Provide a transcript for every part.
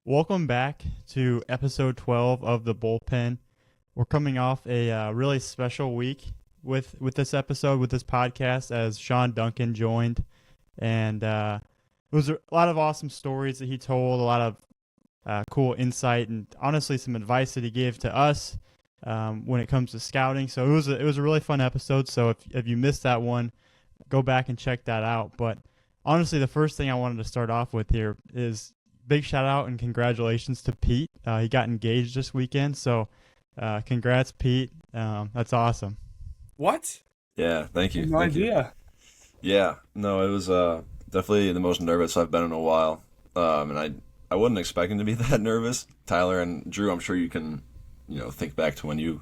Welcome back to episode 12 of the Bullpen. We're coming off a really special week with this episode, with this podcast, as Sean Duncan joined. And it was a lot of awesome stories that he told, a lot of cool insight, and honestly some advice that he gave to us when it comes to scouting. So it was a really fun episode. So if you missed that one, go back and check that out. But honestly, the first thing I wanted to start off with here is big shout out and congratulations to Pete. He got engaged this weekend, so congrats, Pete. That's awesome. What? Yeah, thank you. No Thank you. idea. Yeah, no, it was definitely the most nervous I've been in a while. And I wasn't expecting to be that nervous. Tyler and Drew, I'm sure you can, think back to when you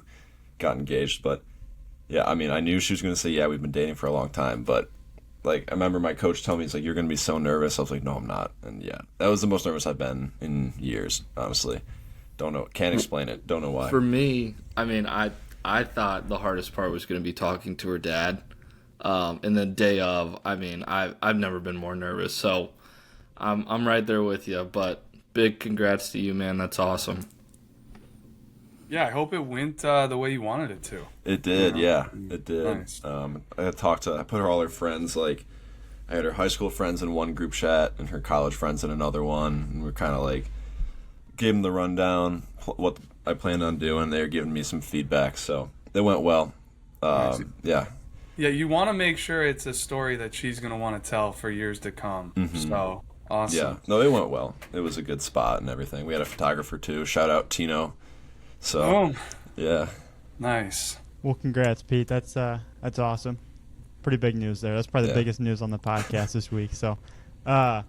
got engaged. But yeah, I mean, I knew she was going to say, yeah, we've been dating for a long time. But like, I remember my coach telling me, he's like, you're going to be so nervous. I was like, no, I'm not. And yeah, that was the most nervous I've been in years, honestly. Don't know. Can't explain it. Don't know why. For me, I mean, I thought the hardest part was going to be talking to her dad. And the day of, I mean, I've never been more nervous. So I'm right there with you. But big congrats to you, man. That's awesome. Yeah, I hope it went the way you wanted it to. It did, yeah. It did. Nice. I put her all her friends, like, I had her high school friends in one group chat and her college friends in another one. And we're kind of like, gave them the rundown, what I planned on doing. They were giving me some feedback, so it went well. Nice. Yeah. Yeah, you want to make sure it's a story that she's going to want to tell for years to come. Mhm. So, awesome. Yeah. No, it went well. It was a good spot and everything. We had a photographer, too. Shout out Tino. So, Oh, yeah. nice. Well, congrats, Pete. That's awesome. Pretty big news there. That's probably the Yeah. biggest news on the podcast this week. So, but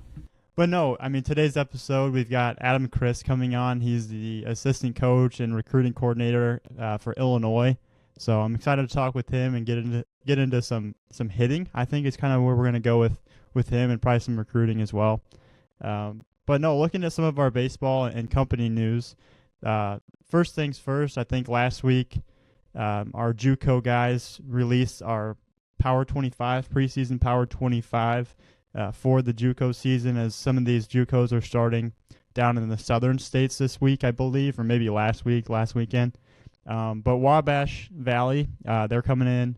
no, I mean, today's episode, we've got Adam Chris coming on. He's the assistant coach and recruiting coordinator for Illinois. So I'm excited to talk with him and get into some hitting. I think is kind of where we're going to go with him, and probably some recruiting as well. But no, looking at some of our baseball and company news, first things first, I think last week our JUCO guys released our Power 25, preseason Power 25 for the JUCO season, as some of these JUCOs are starting down in the southern states this week, I believe, or maybe last weekend. But Wabash Valley, they're coming in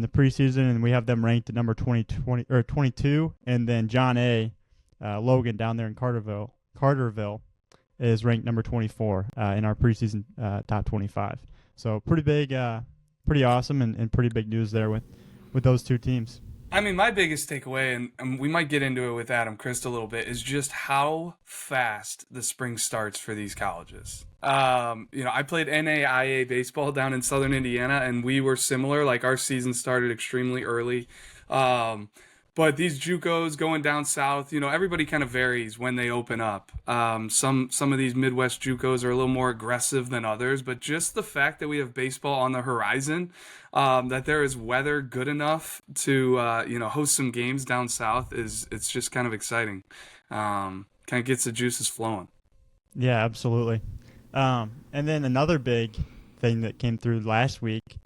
the preseason, and we have them ranked at number 22. And then John A. Logan down there in Carterville is ranked number 24 in our preseason top 25. So pretty big, pretty awesome, and pretty big news there with those two teams. I mean, my biggest takeaway, and we might get into it with Adam Christ a little bit, is just how fast the spring starts for these colleges. I played NAIA baseball down in southern Indiana, and we were similar. Like, our season started extremely early. But these JUCOs going down south, everybody kind of varies when they open up. Some of these Midwest JUCOs are a little more aggressive than others, but just the fact that we have baseball on the horizon, that there is weather good enough to host some games down south, it's just kind of exciting. Kind of gets the juices flowing. Yeah, absolutely. And then another big thing that came through last week,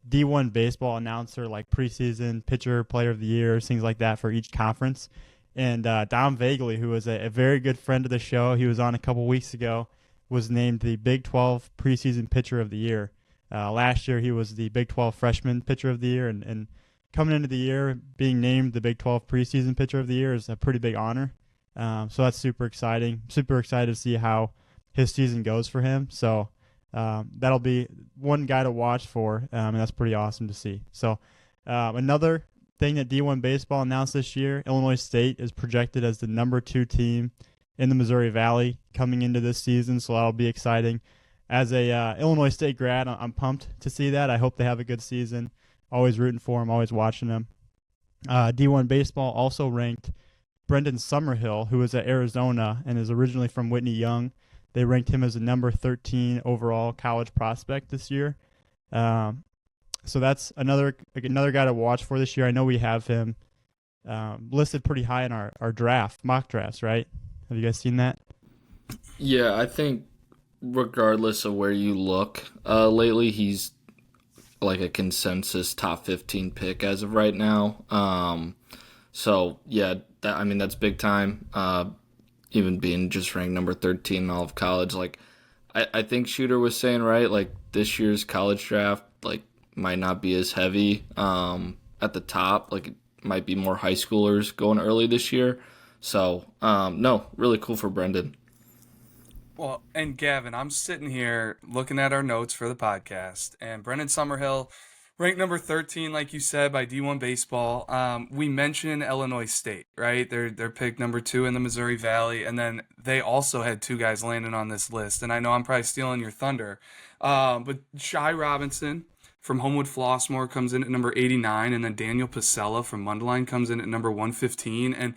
D1 baseball announcer, like preseason pitcher, player of the year, things like that for each conference. And Dom Vagley, who was a very good friend of the show, he was on a couple weeks ago, was named the Big 12 preseason pitcher of the year. Last year he was the Big 12 freshman pitcher of the year, and coming into the year being named the Big 12 preseason pitcher of the year is a pretty big honor. So that's super exciting. Super excited to see how his season goes for him. So that'll be one guy to watch for, and that's pretty awesome to see. So another thing that D1 baseball announced this year, Illinois State is projected as the number 2 team in the Missouri Valley coming into this season, so that'll be exciting. As a Illinois State grad, I'm pumped to see that. I hope they have a good season. Always rooting for them, always watching them. D1 baseball also ranked Brendan Summerhill, who is at Arizona and is originally from Whitney Young. They ranked him as a number 13 overall college prospect this year. So that's another guy to watch for this year. I know we have him listed pretty high in our mock drafts, right? Have you guys seen that? Yeah, I think regardless of where you look, lately he's like a consensus top 15 pick as of right now. So yeah, that's big time. even being just ranked number 13 in all of college. Like, I think Shooter was saying, right, like this year's college draft, like, might not be as heavy at the top. Like, it might be more high schoolers going early this year. So, no, really cool for Brendan. Well, and Gavin, I'm sitting here looking at our notes for the podcast, and Brendan Summerhill, ranked number 13, like you said, by D1 Baseball. We mentioned Illinois State, right? They're picked number 2 in the Missouri Valley, and then they also had 2 guys landing on this list. And I know I'm probably stealing your thunder, but Shai Robinson from Homewood Flossmoor comes in at number 89, and then Daniel Pasella from Mundelein comes in at number 115. And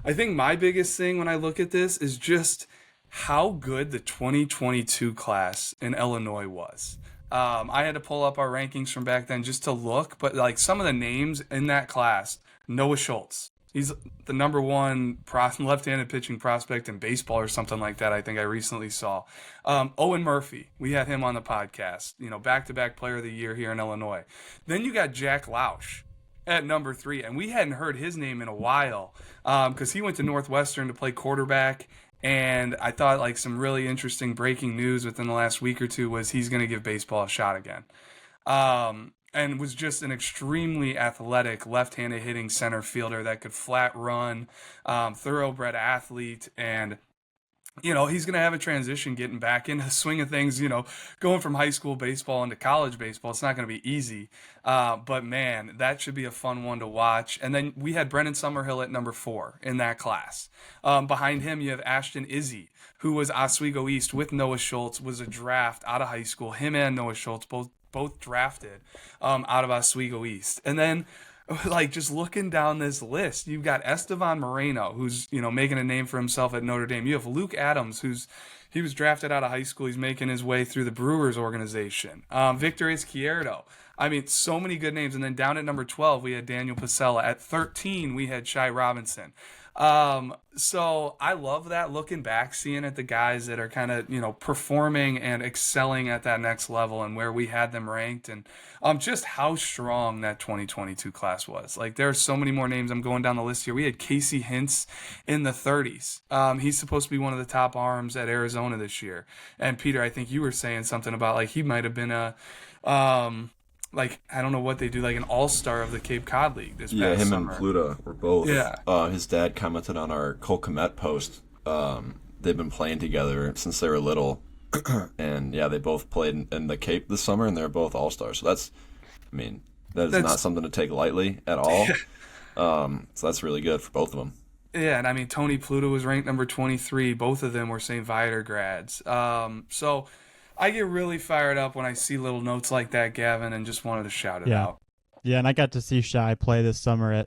I think my biggest thing when I look at this is just how good the 2022 class in Illinois was. I had to pull up our rankings from back then just to look, but like some of the names in that class, Noah Schultz. He's the number 1 left-handed pitching prospect in baseball or something like that. I think I recently saw. Owen Murphy, we had him on the podcast, back-to-back player of the year here in Illinois. Then you got Jack Lausch at number 3, and we hadn't heard his name in a while because he went to Northwestern to play quarterback. And I thought like some really interesting breaking news within the last week or two was he's going to give baseball a shot again. And was just an extremely athletic left-handed hitting center fielder that could flat run, thoroughbred athlete. And he's going to have a transition getting back into the swing of things, going from high school baseball into college baseball. It's not going to be easy. But, man, that should be a fun one to watch. And then we had Brendan Summerhill at number 4 in that class. Behind him, you have Ashton Izzy, who was Oswego East with Noah Schultz, was a draft out of high school. Him and Noah Schultz both drafted out of Oswego East. And then like just looking down this list, you've got Estevan Moreno, who's making a name for himself at Notre Dame. You have Luke Adams, he was drafted out of high school. He's making his way through the Brewers organization. Victor Izquierdo. I mean, so many good names. And then down at number 12, we had Daniel Pasella. At 13, we had Shai Robinson. So I love that, looking back, seeing at the guys that are kind of, performing and excelling at that next level and where we had them ranked, and just how strong that 2022 class was. Like, there are so many more names. I'm going down the list here. We had Casey Hintz in the 30s. He's supposed to be one of the top arms at Arizona this year. And Peter, I think you were saying something about like he might have been I don't know what they do, like an all-star of the Cape Cod League this past him summer. and Pluta were both. Yeah. His dad commented on our Cole Kmet post. They've been playing together since they were little. And, they both played in the Cape this summer, and they're both all-stars. So that's not something to take lightly at all. So that's really good for both of them. Yeah, and I mean, Tony Pluta was ranked number 23. Both of them were St. Viator grads. So I get really fired up when I see little notes like that, Gavin, and just wanted to shout it out. Yeah, and I got to see Shai play this summer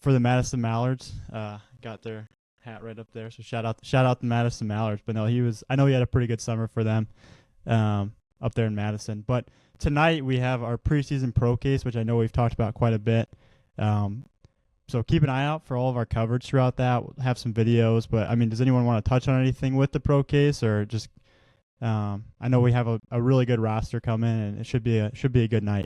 for the Madison Mallards. Got their hat right up there, so shout out the Madison Mallards. But no, I know he had a pretty good summer for them up there in Madison. But tonight we have our preseason pro case, which I know we've talked about quite a bit. So keep an eye out for all of our coverage throughout that. We'll have some videos, but I mean, does anyone want to touch on anything with the pro case, or just? I know we have a really good roster coming, and it should be a good night.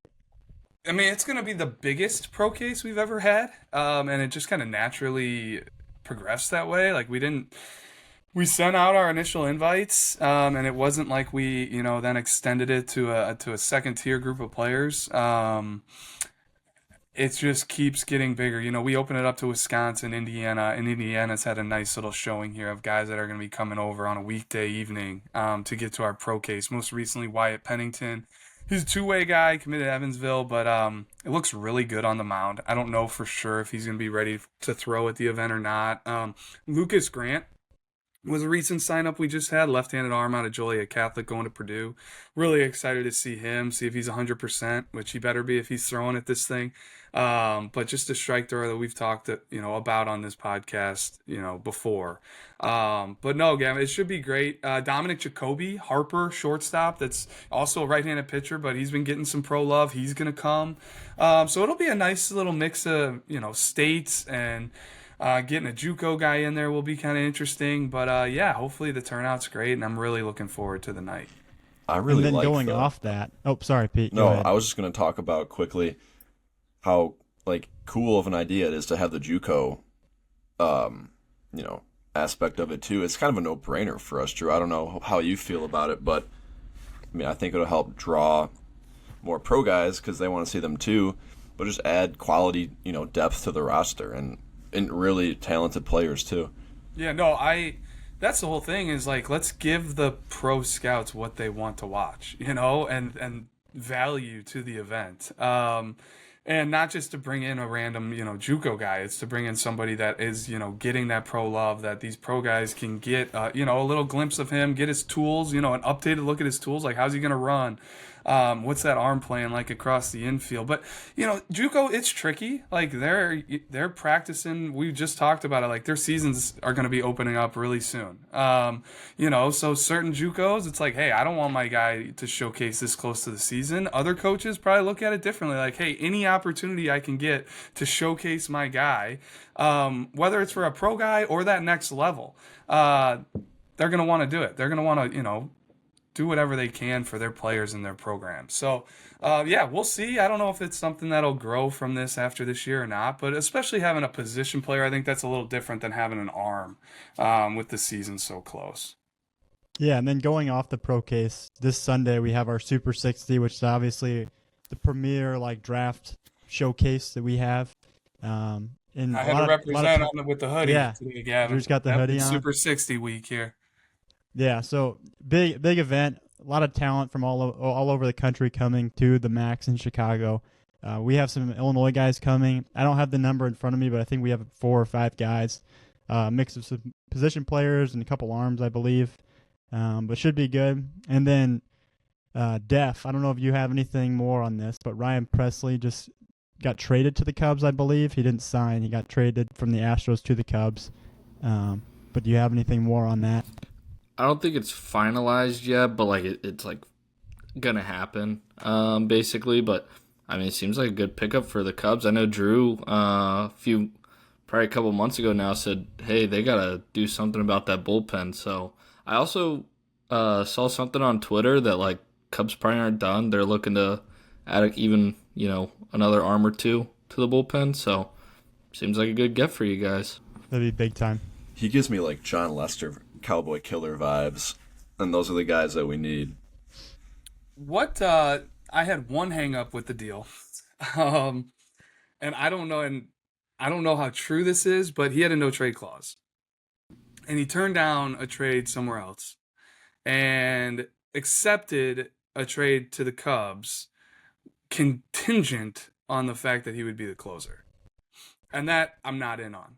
I mean, it's going to be the biggest pro case we've ever had, and it just kind of naturally progressed that way. Like we sent out our initial invites, and it wasn't like we then extended it to a second tier group of players. It just keeps getting bigger. We open it up to Wisconsin, Indiana, and Indiana's had a nice little showing here of guys that are going to be coming over on a weekday evening to get to our pro case. Most recently, Wyatt Pennington. He's a two-way guy, committed to Evansville, but it looks really good on the mound. I don't know for sure if he's going to be ready to throw at the event or not. Lucas Grant was a recent sign-up we just had, left-handed arm out of Joliet Catholic going to Purdue. Really excited to see him, see if he's 100%, which he better be if he's throwing at this thing. But just a strike thrower that we've talked about on this podcast before. But no, Gavin, it should be great. Dominic Jacoby, Harper, shortstop, that's also a right-handed pitcher, but he's been getting some pro love. He's going to come. So it'll be a nice little mix of states, and getting a JUCO guy in there will be kind of interesting. But hopefully the turnout's great, and I'm really looking forward to the night. I really and then like going off that. Oh, sorry, Pete. No, go ahead. I was just going to talk about quickly how cool of an idea it is to have the JUCO, aspect of it too. It's kind of a no-brainer for us, Drew. I don't know how you feel about it, but I mean, I think it'll help draw more pro guys because they want to see them too, but just add quality, depth to the roster and really talented players too. Yeah, no, that's the whole thing is like, let's give the pro scouts what they want to watch, and value to the event. And not just to bring in a random, JUCO guy. It's to bring in somebody that is, getting that pro love, that these pro guys can get, a little glimpse of him, get his tools, an updated look at his tools. Like, how's he going to run? What's that arm playing like across the infield? But, JUCO, it's tricky. Like, they're practicing. We just talked about it. Like, their seasons are going to be opening up really soon. So certain JUCOs, it's like, hey, I don't want my guy to showcase this close to the season. Other coaches probably look at it differently. Like, hey, any opportunity I can get to showcase my guy, whether it's for a pro guy or that next level, they're going to want to do it. They're going to want to, do whatever they can for their players and their program. So, we'll see. I don't know if it's something that'll grow from this after this year or not, but especially having a position player, I think that's a little different than having an arm with the season so close. Yeah, and then going off the pro case, this Sunday we have our Super 60, which is obviously the premier draft showcase that we have. And I had to represent on it with the hoodie today, Gavin. Drew's got the hoodie on. Super 60 week here. Yeah, so big event. A lot of talent from all over the country coming to the Max in Chicago. We have some Illinois guys coming. I don't have the number in front of me, but I think we have 4 or 5 guys. A mix of some position players and a couple arms, I believe. But should be good. And then Def, I don't know if you have anything more on this, but Ryan Presley just got traded to the Cubs, I believe. He didn't sign. He got traded from the Astros to the Cubs. But do you have anything more on that? I don't think it's finalized yet, but it's gonna happen, basically. But I mean, it seems like a good pickup for the Cubs. I know Drew, probably a couple months ago now, said, "Hey, they gotta do something about that bullpen." So I also saw something on Twitter that Cubs probably aren't done. They're looking to add even another arm or two to the bullpen. So seems like a good get for you guys. That'd be big time. He gives me John Lester, Cowboy Killer vibes, and those are the guys that we need. What I had one hang up with the deal, and I don't know how true this is, but he had a no trade clause, and he turned down a trade somewhere else, and accepted a trade to the Cubs, contingent on the fact that he would be the closer, and that I'm not in on.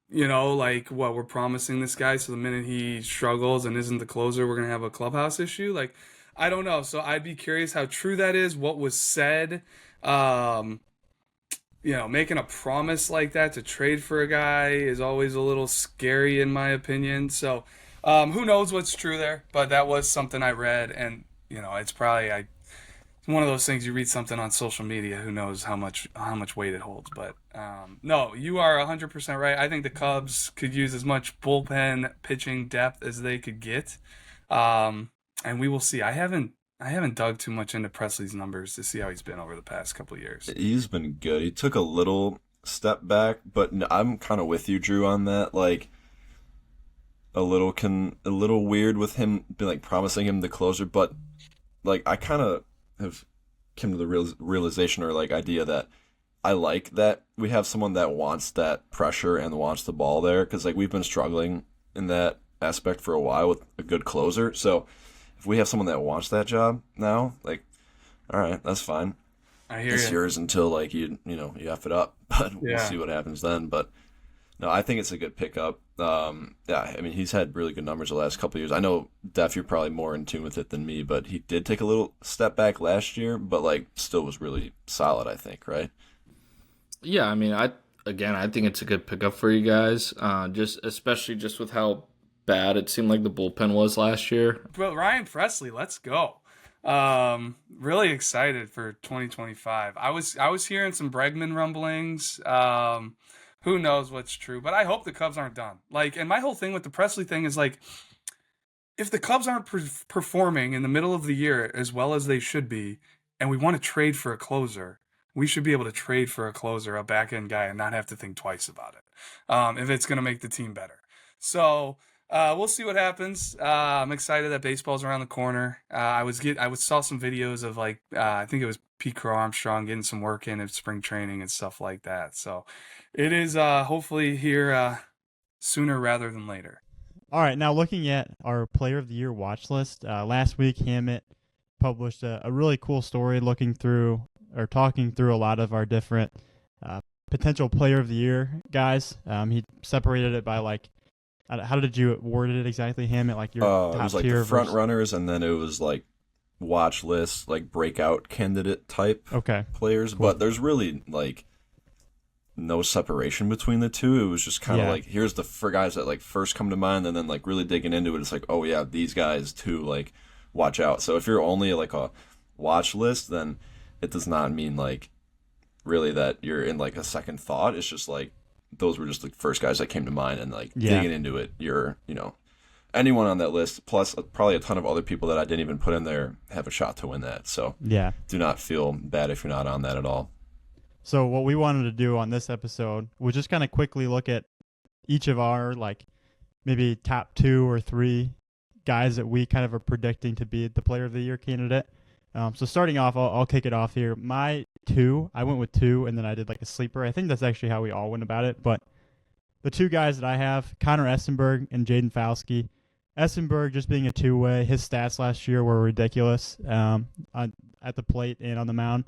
We're promising this guy, so the minute he struggles and isn't the closer, we're going to have a clubhouse issue. I don't know. So I'd be curious how true that is, what was said. Making a promise like that to trade for a guy is always a little scary in my opinion. So who knows what's true there, but that was something I read, and, it's probably one of those things you read something on social media, who knows how much weight it holds. But no, you are 100% right. I think the Cubs could use as much bullpen pitching depth as they could get, and we will see. I haven't dug too much into Presley's numbers to see how he's been over the past couple of years. He's been good. He took a little step back, but I'm kind of with you, Drew, on that. A little weird with him being promising him the closer, but I kind of have come to the realization or idea that I like that we have someone that wants that pressure and wants the ball there, because we've been struggling in that aspect for a while with a good closer. So if we have someone that wants that job now, all right, that's fine. I hear it's you. yours until you F it up, but we'll see what happens then. But no, I think it's a good pickup. He's had really good numbers the last couple of years. I know, Def, you're probably more in tune with it than me, but he did take a little step back last year, but still was really solid, I think, right? Yeah, I think it's a good pickup for you guys, especially with how bad it seemed like the bullpen was last year. But Ryan Presley, let's go. Really excited for 2025. I was hearing some Bregman rumblings. Who knows what's true, but I hope the Cubs aren't done. And my whole thing with the Presley thing is if the Cubs aren't performing in the middle of the year as well as they should be, and we want to trade for a closer, we should be able to trade for a closer, a back end guy, and not have to think twice about it. if it's going to make the team better. So we'll see what happens. I'm excited that baseball's around the corner. I saw some videos of like I think it was Pete Crow Armstrong getting some work in at spring training and stuff like that. So it is hopefully here sooner rather than later. All right, now looking at our Player of the Year watch list, last week Hammett published a really cool story talking through a lot of our different potential Player of the Year guys. He separated it by like, how did you word it exactly, Hammett? Like your top it was like tier the front versus... runners, and then it was like watch list, like breakout candidate type players. Cool. But there's really like no separation between the two. It was just kind of like, here's the guys that like first come to mind, and then like really digging into it, it's like, oh yeah, these guys too, like watch out. So if you're only like a watch list, then it does not mean like really that you're in like a second thought. It's just like those were just the first guys that came to mind, and like digging into it, you're, anyone on that list plus probably a ton of other people that I didn't even put in there have a shot to win that. So do not feel bad if you're not on that at all. So what we wanted to do on this episode was just kind of quickly look at each of our like maybe top 2 or 3 guys that we kind of are predicting to be the Player of the Year candidate. So starting off, I'll kick it off here. My 2, I went with 2, and then I did like a sleeper. I think that's actually how we all went about it. But the 2 guys that I have, Connor Essenberg and Jaden Falsky. Essenberg just being a two-way. His stats last year were ridiculous at the plate and on the mound.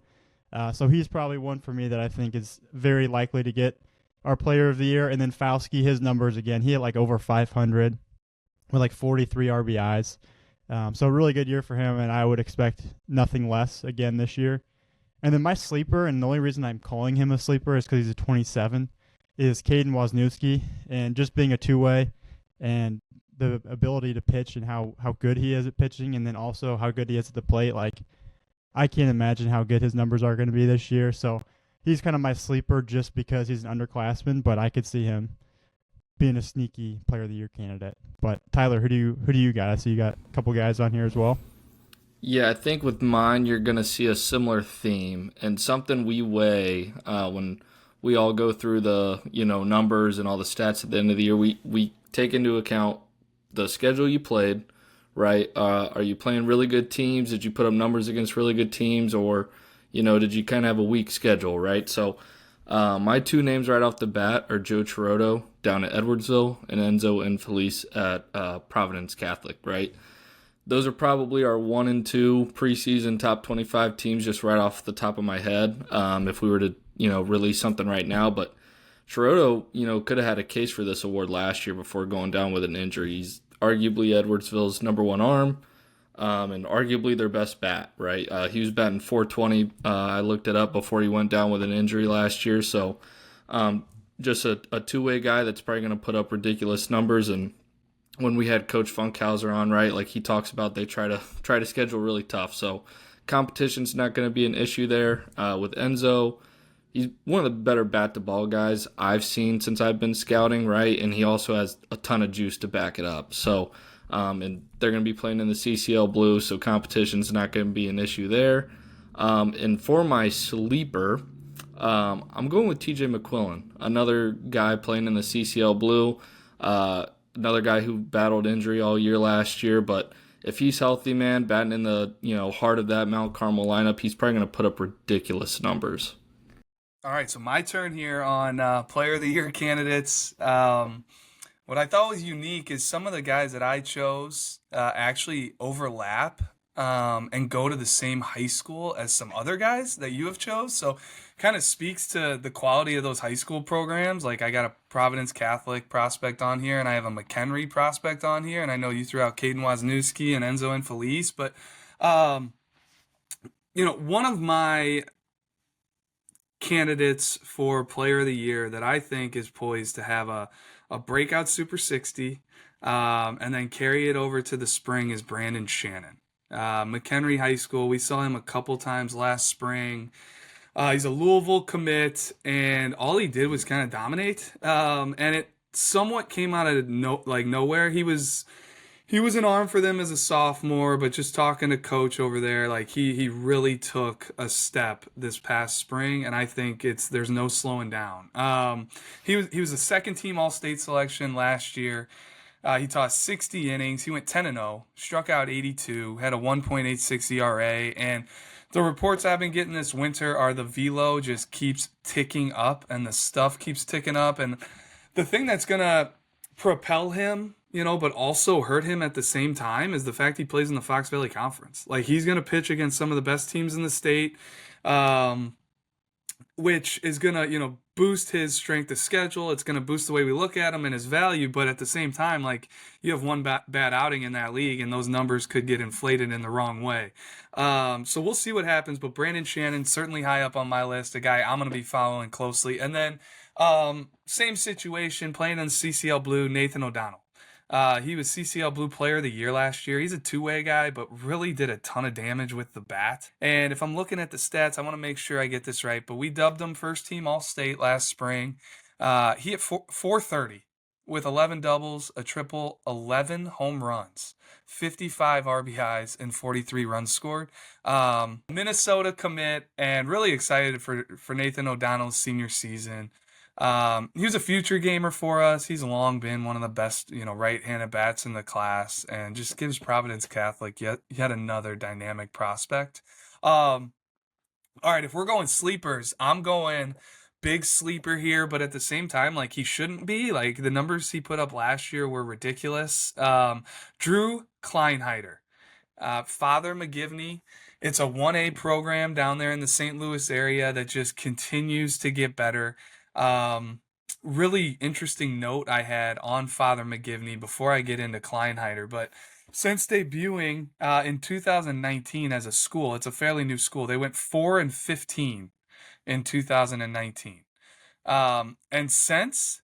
So he's probably one for me that I think is very likely to get our Player of the Year. And then Falsky, his numbers again, he had like over 500 with like 43 RBIs. So a really good year for him, and I would expect nothing less again this year. And then my sleeper, and the only reason I'm calling him a sleeper is because he's a 27, is Caden Wozniewski. And just being a two-way and the ability to pitch and how good he is at pitching, and then also how good he is at the plate, like I can't imagine how good his numbers are going to be this year. So he's kind of my sleeper just because he's an underclassman, but I could see him being a sneaky Player of the Year candidate. But Tyler, who do you got? I see you got a couple guys on here as well. Yeah, I think with mine you're going to see a similar theme and something we weigh when we all go through the numbers and all the stats at the end of the year. We take into account the schedule you played, right? Are you playing really good teams? Did you put up numbers against really good teams, or did you kind of have a weak schedule, right? So my 2 names right off the bat are Joe Chirotto down at Edwardsville and Enzo Infelice at Providence Catholic, right? Those are probably our 1 and 2 preseason top 25 teams just right off the top of my head if we were to, release something right now. But Chirotto, could have had a case for this award last year before going down with an injury. He's arguably Edwardsville's number 1 arm and arguably their best bat, right? He was batting .420. I looked it up before he went down with an injury last year. So just a two-way guy that's probably going to put up ridiculous numbers. And when we had Coach Funkhauser on, right, like he talks about, they try to schedule really tough. So competition's not going to be an issue there. With Enzo, he's one of the better bat-to-ball guys I've seen since I've been scouting, right? And he also has a ton of juice to back it up. So, and they're going to be playing in the CCL Blue, so competition's not going to be an issue there. And for my sleeper, I'm going with TJ McQuillan, another guy playing in the CCL Blue, another guy who battled injury all year last year, but if he's healthy, man, batting in the heart of that Mount Carmel lineup, he's probably going to put up ridiculous numbers. All right, so my turn here on Player of the Year candidates. What I thought was unique is some of the guys that I chose actually overlap and go to the same high school as some other guys that you have chose. So kind of speaks to the quality of those high school programs. Like I got a Providence Catholic prospect on here, and I have a McHenry prospect on here, and I know you threw out Caden Wozniewski and Enzo Infelice, but one of my candidates for Player of the Year that I think is poised to have a breakout Super 60 and then carry it over to the spring is Brandon Shannon. McHenry High School, we saw him a couple times last spring. He's a Louisville commit, and all he did was kind of dominate. And it somewhat came out of nowhere. He was he was an arm for them as a sophomore, but just talking to coach over there, like he really took a step this past spring, and I think there's no slowing down. He was a second team All State selection last year. He tossed 60 innings. He went 10-0, struck out 82, had a 1.86 ERA, and the reports I've been getting this winter are the velo just keeps ticking up, and the stuff keeps ticking up, and the thing that's gonna propel him, but also hurt him at the same time is the fact he plays in the Fox Valley Conference. Like, he's going to pitch against some of the best teams in the state, which is going to, boost his strength of schedule. It's going to boost the way we look at him and his value. But at the same time, like, you have one bad outing in that league, and those numbers could get inflated in the wrong way. So we'll see what happens. But Brandon Shannon, certainly high up on my list, a guy I'm going to be following closely. And then same situation, playing in CCL Blue, Nathan O'Donnell. He was CCL Blue Player of the Year last year. He's a two-way guy, but really did a ton of damage with the bat. And if I'm looking at the stats, I want to make sure I get this right, but we dubbed him first team All-State last spring. He hit 430 with 11 doubles, a triple, 11 home runs, 55 RBIs, and 43 runs scored. Minnesota commit, and really excited for Nathan O'Donnell's senior season. He was a future gamer for us. He's long been one of the best, right-handed bats in the class, and just gives Providence Catholic yet another dynamic prospect. All right, if we're going sleepers, I'm going big sleeper here, but at the same time, like, he shouldn't be. Like, the numbers he put up last year were ridiculous. Drew Kleinheider, Father McGivney. It's a 1A program down there in the St. Louis area that just continues to get better. Really interesting note I had on Father McGivney before I get into Kleinheider, but since debuting in 2019 as a school, it's a fairly new school. They went 4-15 in 2019, and since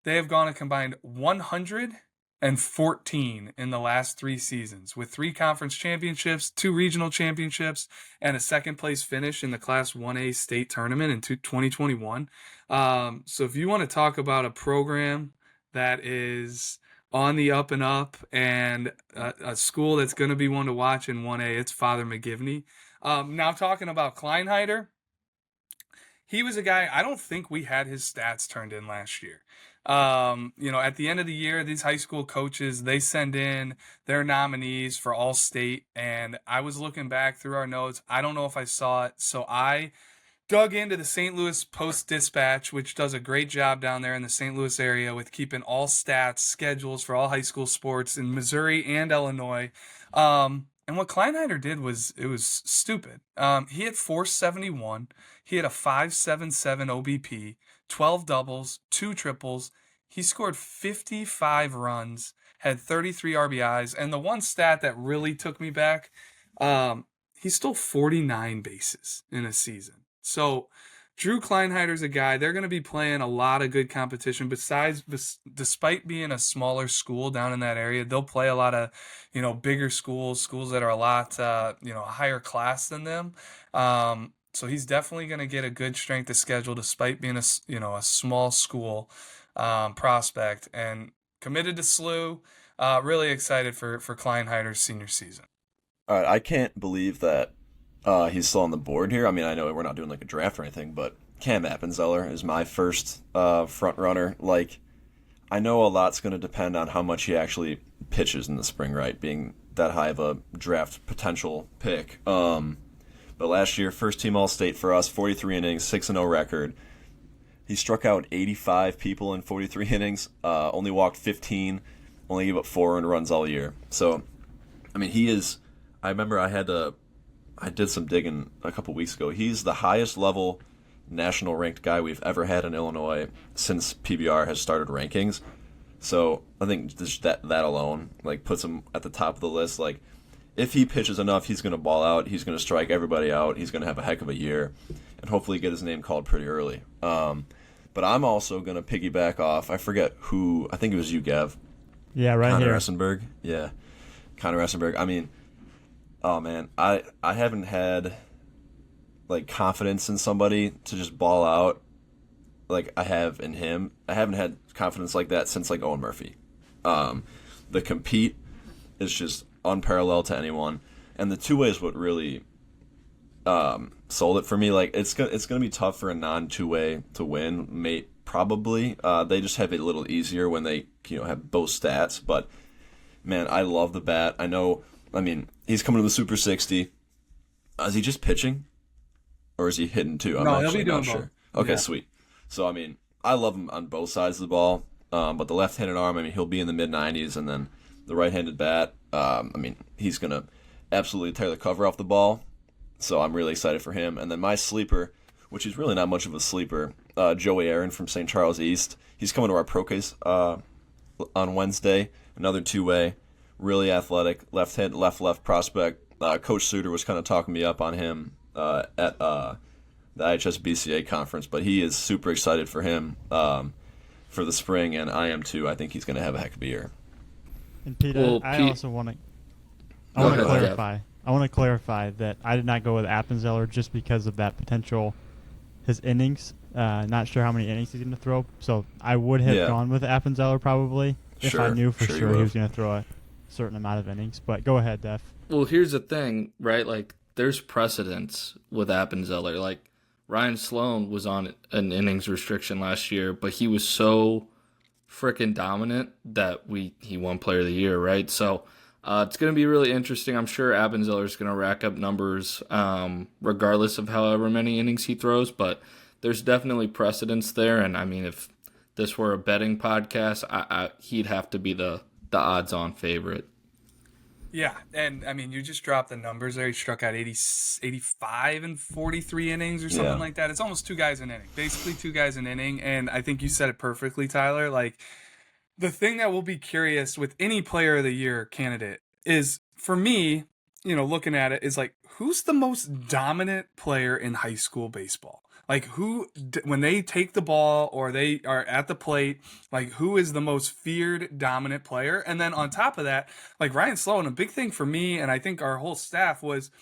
they have gone a combined 114 in the last 3 seasons, with 3 conference championships, 2 regional championships, and a second place finish in the Class 1A state tournament in 2021. So if you want to talk about a program that is on the up and up, and a school that's going to be one to watch in 1A, it's Father McGivney. Now talking about Kleinheider, he was a guy, I don't think we had his stats turned in last year. At the end of the year, these high school coaches, they send in their nominees for all state, and I was looking back through our notes. I don't know if I saw it, so I dug into the St. Louis Post-Dispatch, which does a great job down there in the St. Louis area with keeping all stats, schedules for all high school sports in Missouri and Illinois. And what Kleinheider did was stupid. He had 471. He had a 5.77 OBP, 12 doubles, 2 triples. He scored 55 runs, had 33 RBIs, and the one stat that really took me back, he stole 49 bases in a season. So Drew Kleinheider's a guy, they're going to be playing a lot of good competition. Despite being a smaller school down in that area, they'll play a lot of, bigger schools that are a lot, higher class than them. So he's definitely going to get a good strength of schedule despite being a small school prospect, and committed to SLU. Really excited for Kleinheider's senior season. All right, I can't believe that he's still on the board here. I mean, I know we're not doing like a draft or anything, but Cam Appenzeller is my first front runner. Like, I know a lot's going to depend on how much he actually pitches in the spring, right? Being that high of a draft potential pick. But last year, first team All-State for us, 43 innings, 6-0 record. He struck out 85 people in 43 innings, only walked 15, only gave up 4 earned runs all year. So, I mean, he is. I remember I did some digging a couple weeks ago. He's the highest level national ranked guy we've ever had in Illinois since PBR has started rankings. So I think just that alone like puts him at the top of the list. Like, if he pitches enough, he's going to ball out. He's going to strike everybody out. He's going to have a heck of a year, and hopefully get his name called pretty early. But I'm also going to piggyback off. I forget who. I think it was you, Gav. Yeah, right Connor here. Essenberg. Yeah, Connor Essenberg. I mean, oh man, I haven't had like confidence in somebody to just ball out like I have in him. I haven't had confidence like that since like Owen Murphy. The compete is just unparalleled to anyone. And the two-way is what really sold it for me. Like it's gonna be tough for a non-two-way to win, probably. They just have it a little easier when they have both stats. But man, I love the bat. I mean, he's coming to the Super 60. Is he just pitching, or is he hitting too? I'm No, he'll actually be doing not sure. both. Okay, Yeah. sweet. So I mean, I love him on both sides of the ball. But the left-handed arm, I mean, he'll be in the mid-90s, and then the right-handed bat, I mean, he's gonna absolutely tear the cover off the ball. So I'm really excited for him. And then my sleeper, which is really not much of a sleeper, Joey Aaron from St. Charles East. He's coming to our pro case on Wednesday. Another two-way, really athletic, left prospect. Coach Suter was kind of talking me up on him at the IHSBCA conference, but he is super excited for him for the spring, and I am too. I think he's going to have a heck of a year. And Peter, Well, I Pete- also want to Go ahead, clarify. I want to clarify that I did not go with Appenzeller just because of that potential, his innings. Not sure how many innings he's going to throw, so I would have gone with Appenzeller probably if I Sure, knew for sure you sure he would. was going to throw a certain amount of innings. But go ahead, Def. Well, here's the thing, right? Like, there's precedence with Appenzeller. Like, Ryan Sloan was on an innings restriction last year, but he was so freaking dominant that he won Player of the Year, right? So it's going to be really interesting. I'm sure Appenzeller is going to rack up numbers regardless of however many innings he throws, but there's definitely precedence there. And, I mean, if this were a betting podcast, he'd have to be the odds-on favorite. Yeah, and I mean, you just dropped the numbers there. He struck out 85 and 43 innings or something like that. It's almost two guys an inning, basically two guys an inning. And I think you said it perfectly, Tyler. Like, the thing that will be curious with any Player of the Year candidate is, for me, looking at it, is like, who's the most dominant player in high school baseball? Like, when they take the ball or they are at the plate, like, who is the most feared dominant player? And then on top of that, like Ryan Sloan, a big thing for me, and I think our whole staff, was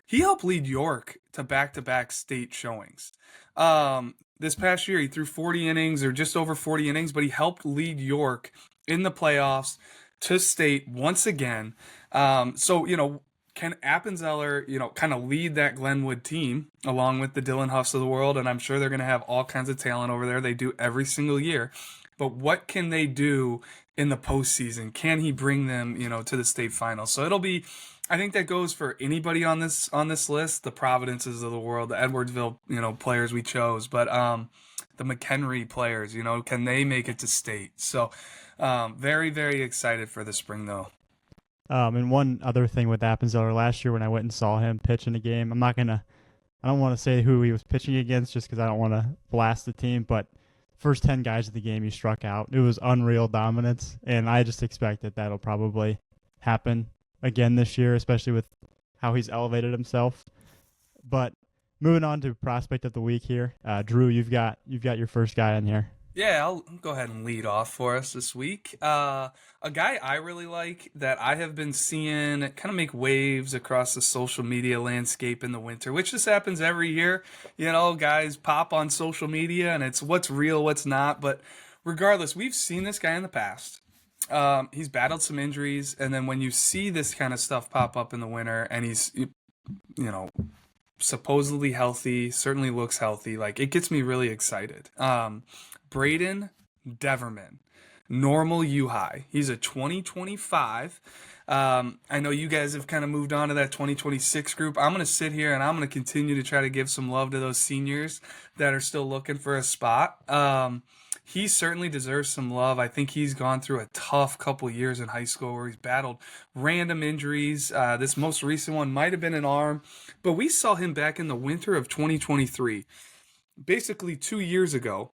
he helped lead York to back-to-back state showings. This past year, he threw 40 innings or just over 40 innings, but he helped lead York in the playoffs to state once again. So, can Appenzeller, kind of lead that Glenwood team along with the Dylan Huffs of the world? And I'm sure they're going to have all kinds of talent over there. They do every single year. But what can they do in the postseason? Can he bring them, to the state finals? So I think that goes for anybody on this list, the Providences of the world, the Edwardsville, players we chose, but the McHenry players, can they make it to state? So very, very excited for the spring though. And one other thing with Appenzeller last year when I went and saw him pitch in a game, I don't want to say who he was pitching against just because I don't want to blast the team, but first 10 guys of the game he struck out. It was unreal dominance, and I just expect that that'll probably happen again this year, especially with how he's elevated himself. But moving on to prospect of the week here, Drew, you've got your first guy in here. Yeah, I'll go ahead and lead off for us this week. A guy I really like that I have been seeing kind of make waves across the social media landscape in the winter, which just happens every year. Guys pop on social media and it's what's real, what's not. But regardless, we've seen this guy in the past. He's battled some injuries. And then when you see this kind of stuff pop up in the winter and he's, supposedly healthy, certainly looks healthy, like it gets me really excited. Braden Deverman, normal U high. He's a 2025. I know you guys have kind of moved on to that 2026 group. I'm going to sit here and I'm going to continue to try to give some love to those seniors that are still looking for a spot. He certainly deserves some love. I think he's gone through a tough couple years in high school where he's battled random injuries. This most recent one might have been an arm, but we saw him back in the winter of 2023, basically 2 years ago,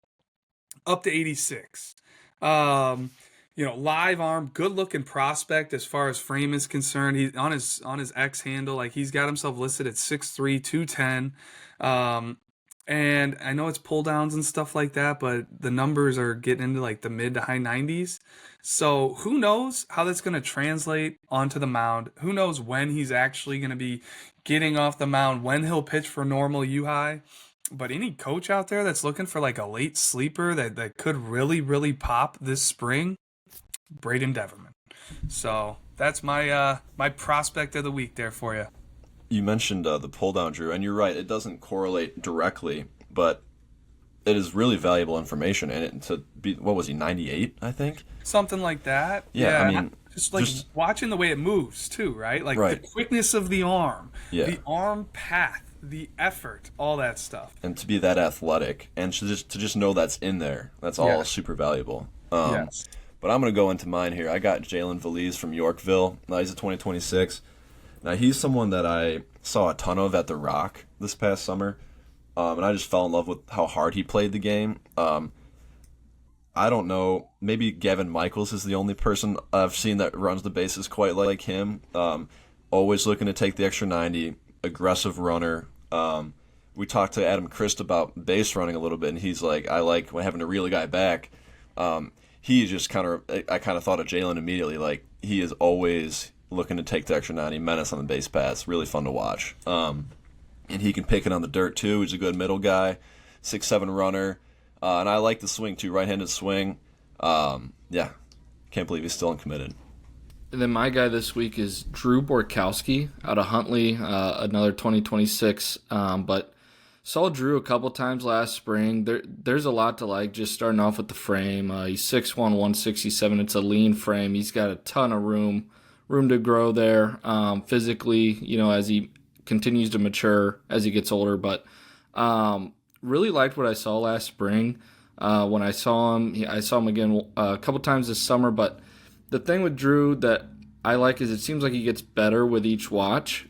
up to 86. Live arm, good looking prospect as far as frame is concerned. He's on his X handle, like he's got himself listed at 6'3", 210. And I know it's pull downs and stuff like that, but the numbers are getting into like the mid to high 90s. So who knows how that's going to translate onto the mound? Who knows when he's actually going to be getting off the mound, when he'll pitch for normal U high. But any coach out there that's looking for like a late sleeper that could really, really pop this spring, Braden Deverman. So that's my prospect of the week there for you. You mentioned the pull down, Drew, and you're right. It doesn't correlate directly, but it is really valuable information. And to be, what was he, 98, I think? Something like that. Yeah, I mean, just like watching the way it moves too, right? Like right. the quickness of the arm, Yeah. the arm path, the effort, all that stuff. And to be that athletic and to just know that's in there, that's all Yes. super valuable. Yes. But I'm going to go into mine here. I got Jalen Valise from Yorkville. He's a 2026. Now, he's someone that I saw a ton of at The Rock this past summer, and I just fell in love with how hard he played the game. I don't know. Maybe Gavin Michaels is the only person I've seen that runs the bases quite like him. Always looking to take the extra 90, aggressive runner. We talked to Adam Christ about base running a little bit, and he's like, I like having to reel a guy back. He just I kind of thought of Jalen immediately. Like, he is always looking to take the extra 90, menace on the base paths. Really fun to watch. And he can pick it on the dirt, too. He's a good middle guy, 6'7" runner. And I like the swing, too, right-handed swing. Yeah, can't believe he's still uncommitted. And then my guy this week is Drew Borkowski out of Huntley, another 2026. But saw Drew a couple times last spring. There's a lot to like, just starting off with the frame. He's 6'1", 167. It's a lean frame. He's got a ton of room to grow there physically, as he continues to mature as he gets older. But really liked what I saw last spring. When I saw him again a couple times this summer. But the thing with Drew that I like is it seems like he gets better with each watch.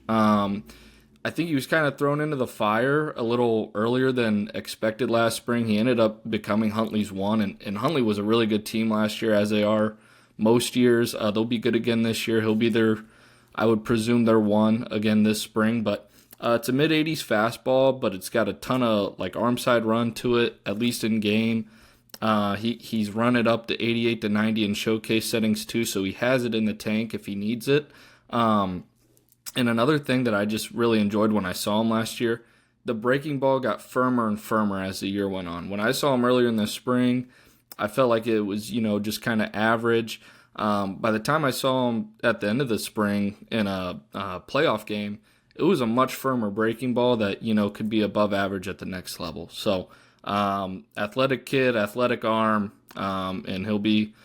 I think he was kind of thrown into the fire a little earlier than expected last spring. He ended up becoming Huntley's one, and Huntley was a really good team last year, as they are most years. They'll be good again this year. He'll be I would presume their one again this spring. But it's a mid-80s fastball, but it's got a ton of arm side run to it, at least in game. He's run it up to 88 to 90 in showcase settings too, so he has it in the tank if he needs it. And another thing that I just really enjoyed when I saw him last year, the breaking ball got firmer and firmer as the year went on. When I saw him earlier in the spring, I felt like it was, just kind of average. By the time I saw him at the end of the spring in a playoff game, it was a much firmer breaking ball that, could be above average at the next level. So, athletic kid, athletic arm, and he'll be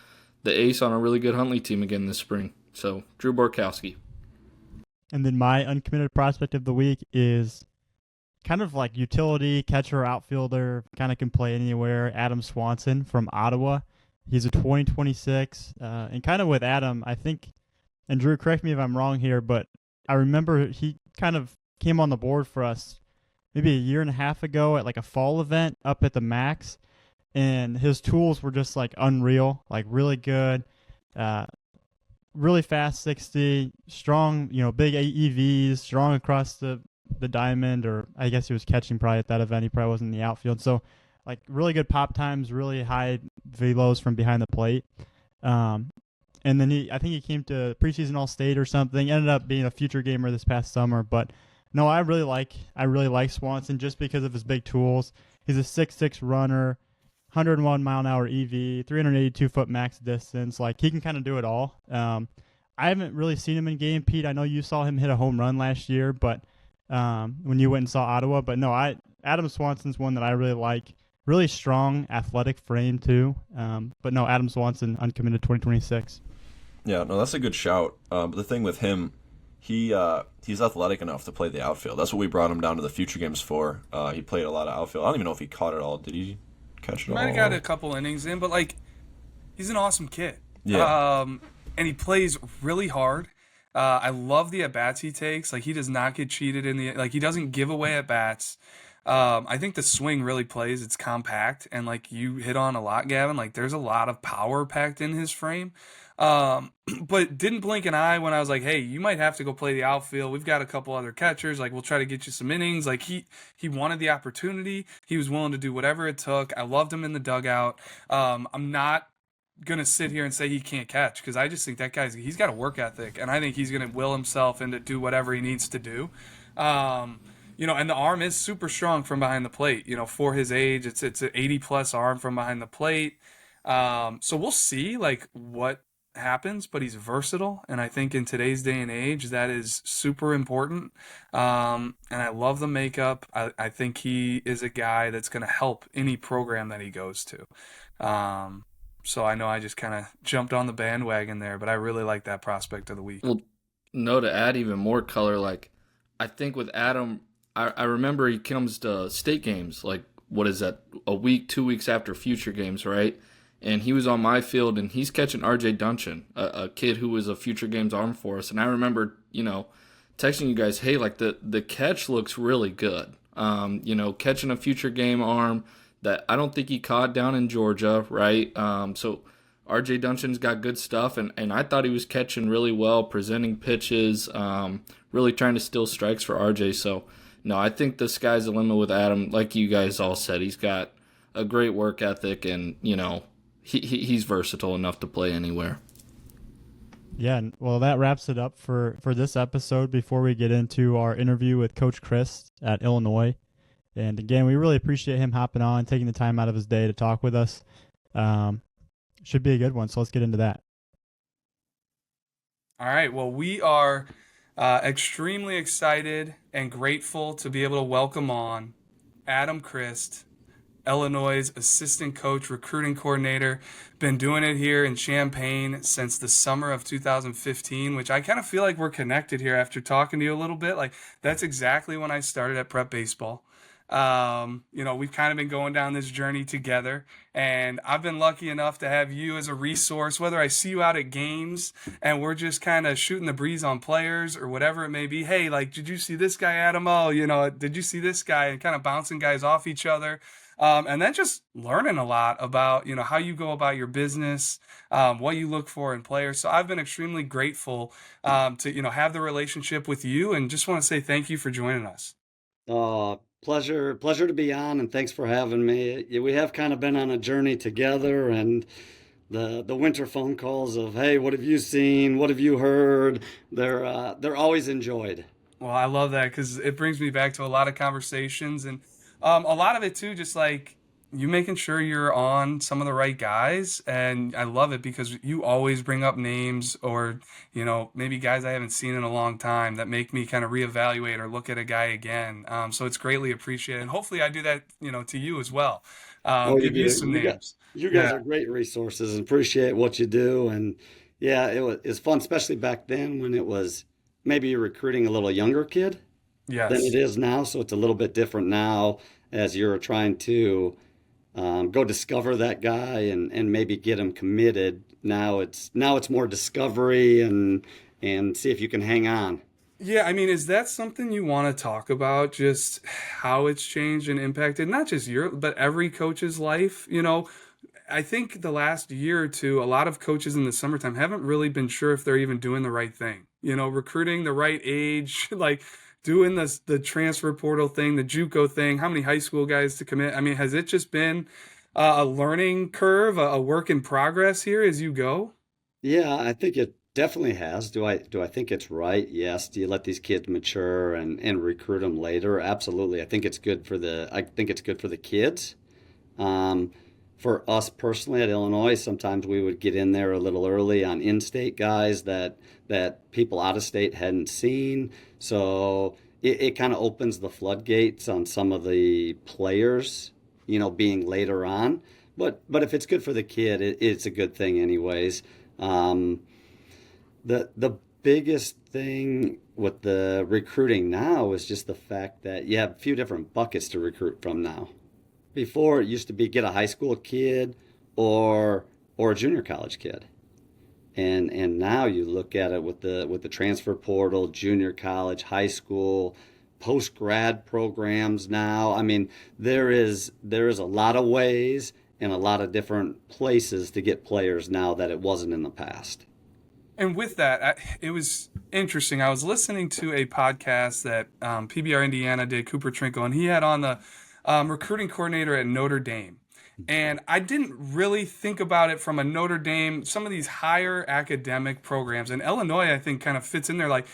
the ace on a really good Huntley team again this spring. So, Drew Borkowski. And then my uncommitted prospect of the week is kind of like utility catcher, outfielder, kind of can play anywhere. Adam Swanson from Ottawa. He's a 2026. And kind of with Adam, I think, and Drew, correct me if I'm wrong here, but I remember he kind of came on the board for us maybe a year and a half ago at a fall event up at the Max. And his tools were just unreal, really good. Really fast 60, strong, big EVs, strong across the diamond, or I guess he was catching probably at that event. He probably wasn't in the outfield. So, really good pop times, really high velos from behind the plate. And then I think he came to preseason All-State or something, ended up being a future gamer this past summer. But no, I really like Swanson just because of his big tools. He's a 6'6" runner, 101 mile an hour EV, 382 foot max distance. He can kind of do it all. I haven't really seen him in game, Pete. I know you saw him hit a home run last year, but when you went and saw Ottawa. But no, Adam Swanson's one that I really like. Really strong, athletic frame too. But no, Adam Swanson, uncommitted 2026. Yeah, no, that's a good shout. But the thing with him, he's athletic enough to play the outfield. That's what we brought him down to the future games for. He played a lot of outfield. I don't even know if he caught it all. Did he catch it all? Might have got a couple innings in, but he's an awesome kid. Yeah. And he plays really hard. I love the at bats he takes. He does not get cheated in the he doesn't give away at bats. I think the swing really plays. It's compact, and you hit on a lot, Gavin. There's a lot of power packed in his frame. But didn't blink an eye when I was like, hey, you might have to go play the outfield. We've got a couple other catchers. We'll try to get you some innings. He wanted the opportunity. He was willing to do whatever it took. I loved him in the dugout. I'm not going to sit here and say he can't catch, because I just think that he's got a work ethic, and I think he's going to will himself into do whatever he needs to do. And the arm is super strong from behind the plate. For his age, it's an 80-plus arm from behind the plate. So we'll see, what happens, but he's versatile. And I think in today's day and age, that is super important. And I love the makeup. I think he is a guy that's going to help any program that he goes to. So I know I just kind of jumped on the bandwagon there, but I really like that prospect of the week. Well, no, to add even more color, like I think with Adam, I remember he comes to state games, like what is that, a week, 2 weeks after future games, right? And he was on my field and he's catching RJ Duncan, a kid who was a future games arm for us. And I remember, texting you guys, hey, like the catch looks really good. Catching a future game arm that I don't think he caught down in Georgia, right? So RJ Duncan's got good stuff, and I thought he was catching really well, presenting pitches, really trying to steal strikes for RJ. So, no, I think the sky's the limit with Adam. Like you guys all said, he's got a great work ethic, and, he's versatile enough to play anywhere. Yeah, well, that wraps it up for this episode before we get into our interview with Coach Chris at Illinois. And again, we really appreciate him hopping on, taking the time out of his day to talk with us. Should be a good one, so let's get into that. All right, well, we are extremely excited and grateful to be able to welcome on Adam Christ, Illinois' assistant coach, recruiting coordinator. Been doing it here in Champaign since the summer of 2015, which I kind of feel like we're connected here after talking to you a little bit. Like, that's exactly when I started at prep baseball. We've kind of been going down this journey together, and I've been lucky enough to have you as a resource, whether I see you out at games and we're just kind of shooting the breeze on players or whatever it may be. Hey, like, did you see this guy, Adam? Oh, did you see this guy? And kind of bouncing guys off each other. And then just learning a lot about, how you go about your business, what you look for in players. So I've been extremely grateful to, have the relationship with you, and just want to say thank you for joining us. Pleasure to be on, and thanks for having me. We have kind of been on a journey together, and the winter phone calls of, hey, what have you seen? What have you heard? They're always enjoyed. Well, I love that because it brings me back to a lot of conversations, and a lot of it too, just like you making sure you're on some of the right guys. And I love it because you always bring up names or, maybe guys I haven't seen in a long time that make me kind of reevaluate or look at a guy again. So it's greatly appreciated. And hopefully I do that, to you as well. Give you some names. You guys are great resources and appreciate what you do. And yeah, it's fun, especially back then when it was maybe you're recruiting a little younger kid Yes. than it is now. So it's a little bit different now as you're trying to go discover that guy and maybe get him committed. Now it's more discovery and see if you can hang on. Yeah, I mean, is that something you want to talk about? Just how it's changed and impacted not just your, but every coach's life? I think the last year or two, a lot of coaches in the summertime haven't really been sure if they're even doing the right thing. Recruiting the right age, like doing the transfer portal thing, the JUCO thing, how many high school guys to commit. I mean, has it just been a learning curve, a work in progress here as you go? Yeah, I think it definitely has. Do I think it's right? Yes. Do you let these kids mature and recruit them later? Absolutely. I think it's good for the kids. For us personally at Illinois, sometimes we would get in there a little early on in-state guys that people out of state hadn't seen. So it kind of opens the floodgates on some of the players, being later on. But if it's good for the kid, it's a good thing anyways. The biggest thing with the recruiting now is just the fact that you have a few different buckets to recruit from now. Before it used to be get a high school kid or a junior college kid. And now you look at it with the transfer portal, junior college, high school, post grad programs now. I mean, there is a lot of ways and a lot of different places to get players now that it wasn't in the past. And with that, it was interesting. I was listening to a podcast that PBR Indiana did, Cooper Trinkle, and he had on the recruiting coordinator at Notre Dame. And I didn't really think about it from a Notre Dame, some of these higher academic programs. And Illinois, I think, kind of fits in there. Like,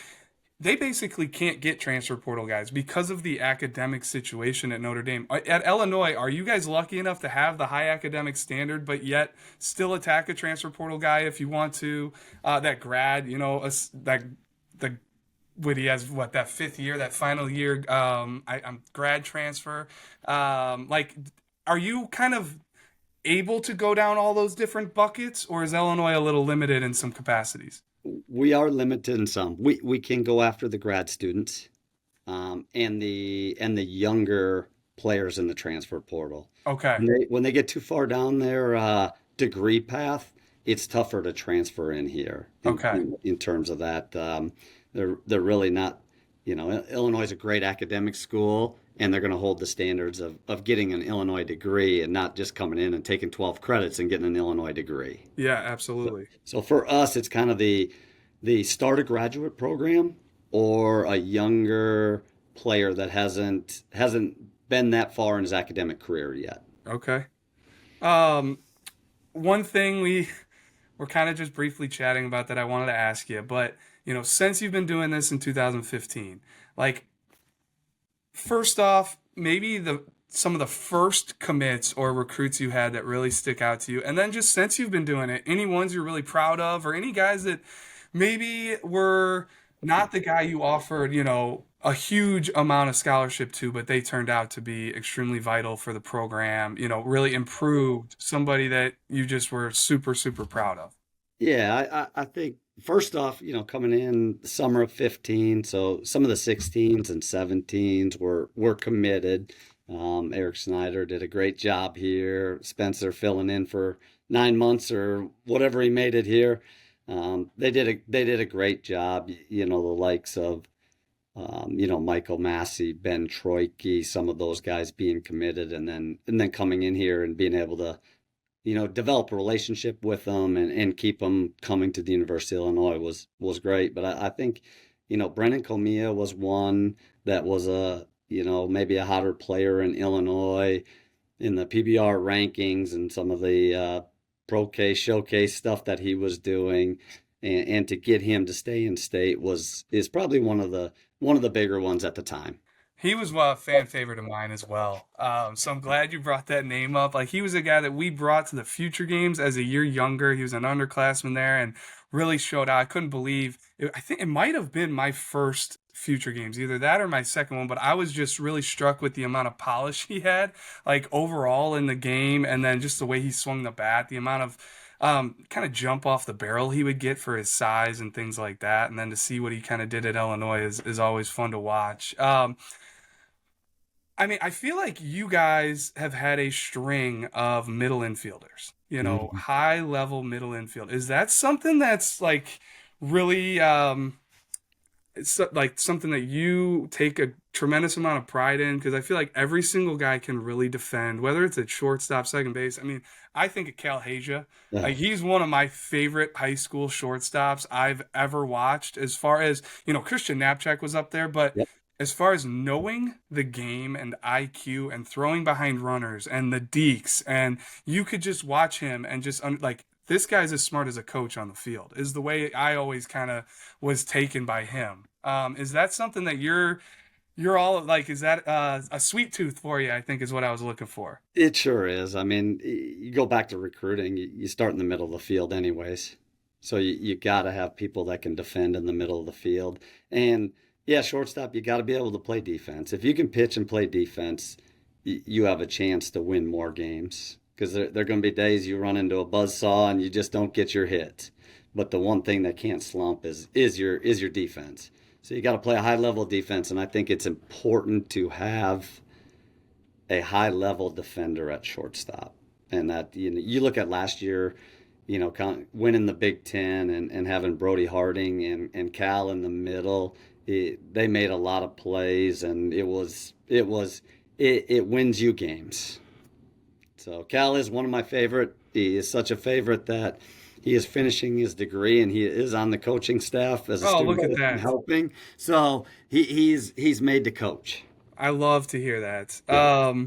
they basically can't get transfer portal guys because of the academic situation at Notre Dame. At Illinois, are you guys lucky enough to have the high academic standard, but yet still attack a transfer portal guy if you want to? That grad, that the what he has, that fifth year, that final year, I'm grad transfer. Like, are you kind of able to go down all those different buckets, or is Illinois a little limited in some capacities? We are limited in some. We can go after the grad students, and the younger players in the transfer portal. Okay. When they get too far down their degree path, it's tougher to transfer in here. Okay. In terms of that, they're really not. Illinois is a great academic school, and they're going to hold the standards of getting an Illinois degree and not just coming in and taking 12 credits and getting an Illinois degree. Yeah, absolutely. So for us, it's kind of the start a graduate program or a younger player that hasn't been that far in his academic career yet. Okay. One thing we're kind of just briefly chatting about that I wanted to ask you, but since you've been doing this in 2015, like, first off, maybe some of the first commits or recruits you had that really stick out to you, and then just since you've been doing it, any ones you're really proud of, or any guys that maybe were not the guy you offered, a huge amount of scholarship to, but they turned out to be extremely vital for the program, really improved, somebody that you just were super, super proud of. Yeah, I think first off, coming in the summer of 15, so some of the 16s and 17s were committed. Eric Snyder did a great job here. Spencer filling in for 9 months or whatever he made it here. They did a great job. The likes of Michael Massey, Ben Troike, some of those guys being committed, and then coming in here and being able to develop a relationship with them and keep them coming to the University of Illinois was great. But I think, Brennan Comia was one that was maybe a hotter player in Illinois in the PBR rankings and some of the Pro K showcase stuff that he was doing. And to get him to stay in state is probably one of the bigger ones at the time. He was a fan favorite of mine as well. So I'm glad you brought that name up. Like, he was a guy that we brought to the future games as a year younger. He was an underclassman there and really showed out. I couldn't believe it. I think it might have been my first future games, either that or my second one, but I was just really struck with the amount of polish he had, like, overall in the game, and then just the way he swung the bat, the amount of kind of jump off the barrel he would get for his size and things like that. And then to see what he kind of did at Illinois is always fun to watch. I feel like you guys have had a string of middle infielders, high level middle infield. Is that something that's like really, it's like something that you take a tremendous amount of pride in? Because I feel like every single guy can really defend, whether it's at shortstop, second base. I think of Cal Haja. Yeah. Like, he's one of my favorite high school shortstops I've ever watched. As far as, Christian Knapchak was up there, but Yep. as far as knowing the game and IQ and throwing behind runners and the dekes, and you could just watch him and just this guy's as smart as a coach on the field, is the way I always kind of was taken by him. Is that something that you're all like? Is that a sweet tooth for you? I think is what I was looking for. It sure is. You go back to recruiting, you start in the middle of the field anyways. So you got to have people that can defend in the middle of the field. And yeah, shortstop, you got to be able to play defense. If you can pitch and play defense, you have a chance to win more games. Because there are going to be days you run into a buzzsaw and you just don't get your hit. But the one thing that can't slump is your defense. So you got to play a high level defense, and I think it's important to have a high level defender at shortstop. And that you look at last year, winning the Big Ten and having Brody Harding and Cal in the middle. They made a lot of plays, and it wins you games. So Cal is one of my favorite. He is such a favorite that he is finishing his degree, and he is on the coaching staff as a student look at that. helping. So he's made to coach. I love to hear that. Yeah.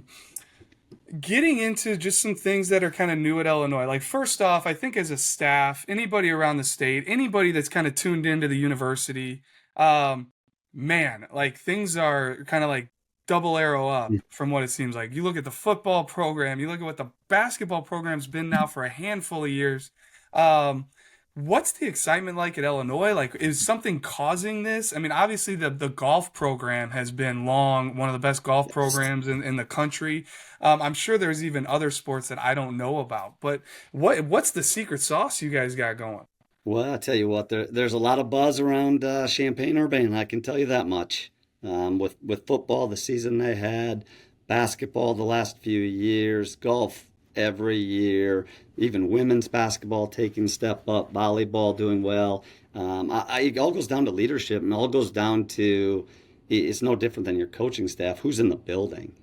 Getting into just some things that are kind of new at Illinois. Like, first off, I think as a staff, anybody around the state, anybody that's kind of tuned into the university, man, like things are kind of like double arrow up from what it seems like. You look at the football program, you look at what the basketball program's been now for a handful of years. Um, what's the excitement like at Illinois? Like, is something causing this? I mean, obviously the golf program has been long, one of the best golf programs in the country. I'm sure there's even other sports that I don't know about, but what's the secret sauce you guys got going? Well, I tell you what, there's a lot of buzz around Champaign-Urbana. I can tell you that much. With football, the season they had, basketball the last few years, golf every year, even women's basketball taking a step up, volleyball doing well. It all goes down to leadership, and all goes down to it's no different than your coaching staff. Who's in the building?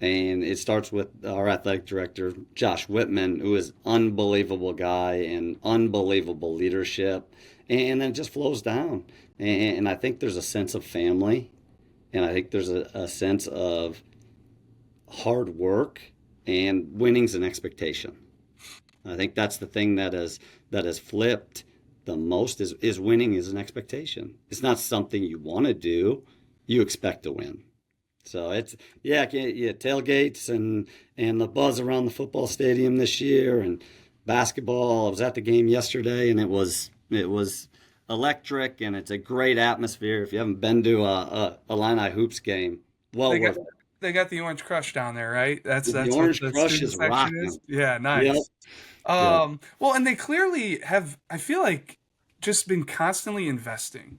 And it starts with our athletic director, Josh Whitman, who is unbelievable guy and unbelievable leadership. And then it just flows down. And I think there's a sense of family. And I think there's a sense of hard work, and winning's an expectation. I think that's the thing that has flipped the most is winning is an expectation. It's not something you want to do. You expect to win. So it's tailgates and the buzz around the football stadium this year and basketball. I was at the game yesterday and it was electric and it's a great atmosphere. If you haven't been to a Illini hoops game, well They worth got it. they got the Orange Crush down there, right? That's The what Orange the Crush student is section is. rocking. Yeah, Yep. nice. Yep. Well, and they clearly have, I feel like, just been constantly investing.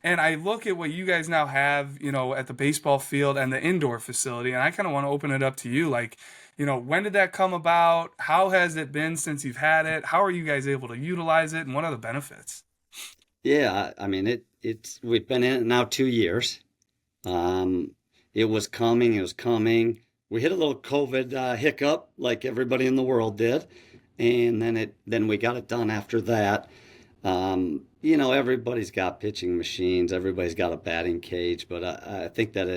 And I look at what you guys now have, at the baseball field and the indoor facility, and I kind of want to open it up to you. Like, when did that come about? How has it been since you've had it? How are you guys able to utilize it, and what are the benefits? Yeah, I mean it's we've been in it now 2 years. It was coming, it was coming. We hit a little COVID hiccup like everybody in the world did, and then we got it done after that. Everybody's got pitching machines, everybody's got a batting cage, but I think that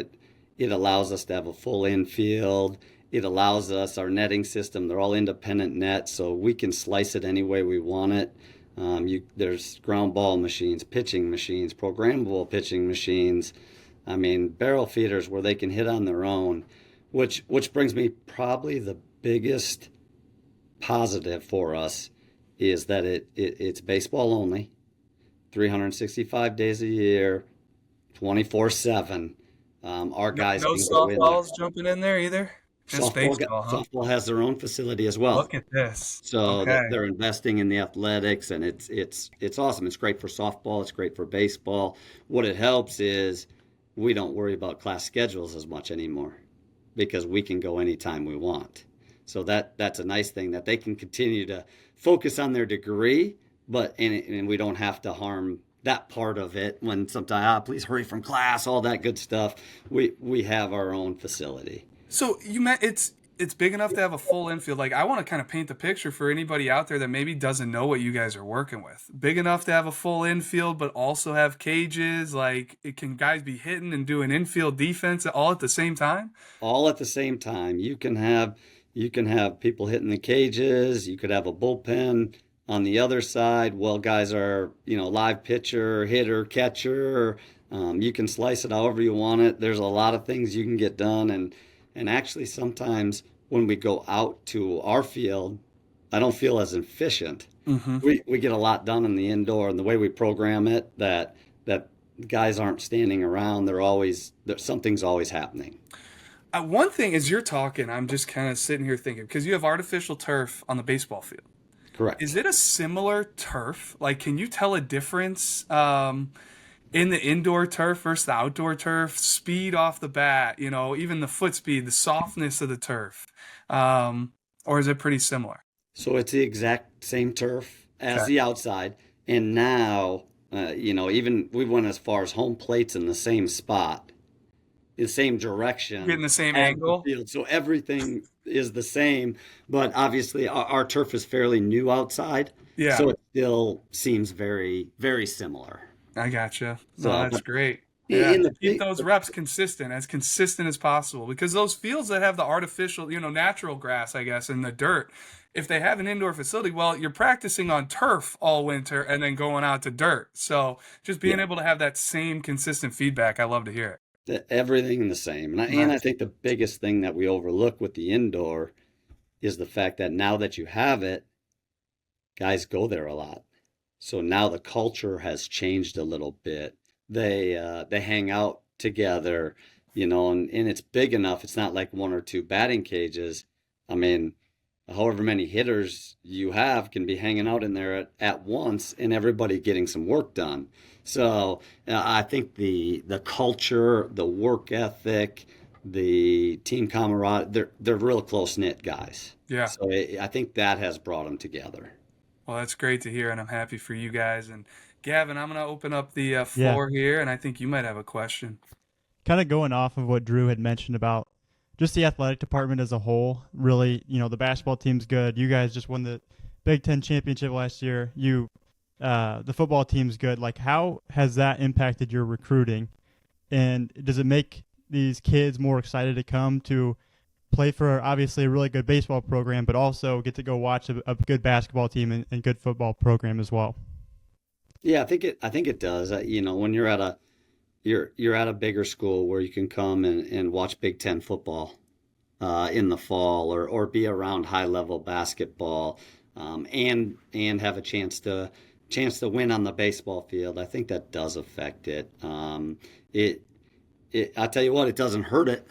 it allows us to have a full infield. It allows us our netting system. They're all independent nets, so we can slice it any way we want it. There's ground ball machines, pitching machines, programmable pitching machines. I mean, barrel feeders where they can hit on their own, which brings me probably the biggest positive for us is that it's baseball only, 365 days a year, 24/7. Our No, guys no can go in there. softballs jumping in there either. Just baseball, huh? Softball has their own facility as well. Look at this. So Okay. they're investing in the athletics, and it's awesome. It's great for softball. It's great for baseball. What it helps is we don't worry about class schedules as much anymore because we can go anytime we want. So that's a nice thing that they can continue to focus on their degree, and we don't have to harm that part of it when sometimes please hurry from class, all that good stuff. We have our own facility. So you meant it's big enough to have a full infield. Like I want to kind of paint the picture for anybody out there that maybe doesn't know what you guys are working with. Big enough to have a full infield, but also have cages. Like can guys be hitting and doing infield defense all at the same time? All at the same time. You can have people hitting the cages. You could have a bullpen on the other side. Well, guys are live pitcher, hitter, catcher. You can slice it however you want it. There's a lot of things you can get done, and actually sometimes when we go out to our field, I don't feel as efficient. Mm-hmm. We get a lot done in the indoor, and the way we program it that guys aren't standing around. Something's always happening. One thing as you're talking, I'm just kind of sitting here thinking because you have artificial turf on the baseball field. Correct. Is it a similar turf? Like, can you tell a difference in the indoor turf versus the outdoor turf? Speed off the bat, even the foot speed, the softness of the turf, or is it pretty similar? So it's the exact same turf as Okay. the outside, and now even we went as far as home plates in the same spot, the same direction, Getting the same as the angle. field. So everything is the same, but obviously our turf is fairly new outside, Yeah, so it still seems very, very similar. I gotcha. No, So, that's but great. Yeah, In keep the those reps consistent, as consistent as possible, because those fields that have the artificial, natural grass, I guess, and the dirt, if they have an indoor facility, well, you're practicing on turf all winter and then going out to dirt. So just being yeah, able to have that same consistent feedback, I love to hear it. everything the same. And I Nice. think the biggest thing that we overlook with the indoor is the fact that now that you have it, guys go there a lot. So now the culture has changed a little bit. They hang out together, and it's big enough. It's not like one or two batting cages. I mean, however many hitters you have can be hanging out in there at once, and everybody getting some work done. So I think the culture, the work ethic, the team camaraderie, they're real close knit guys. Yeah. So I think that has brought them together. Well, that's great to hear, and I'm happy for you guys. And Gavin, I'm going to open up the Yeah. floor here, and I think you might have a question. Kind of going off of what Drew had mentioned about just the athletic department as a whole. Really, the basketball team's good. You guys just won the Big Ten championship last year. The football team's good. Like, how has that impacted your recruiting? And does it make these kids more excited to come to play for obviously a really good baseball program, but also get to go watch a good basketball team and good football program as well? Yeah, I think it does. When you're at a bigger school where you can come and watch Big Ten football in the fall, or be around high level basketball, and have a chance to win on the baseball field. I think that does affect it. I tell you what, it doesn't hurt it.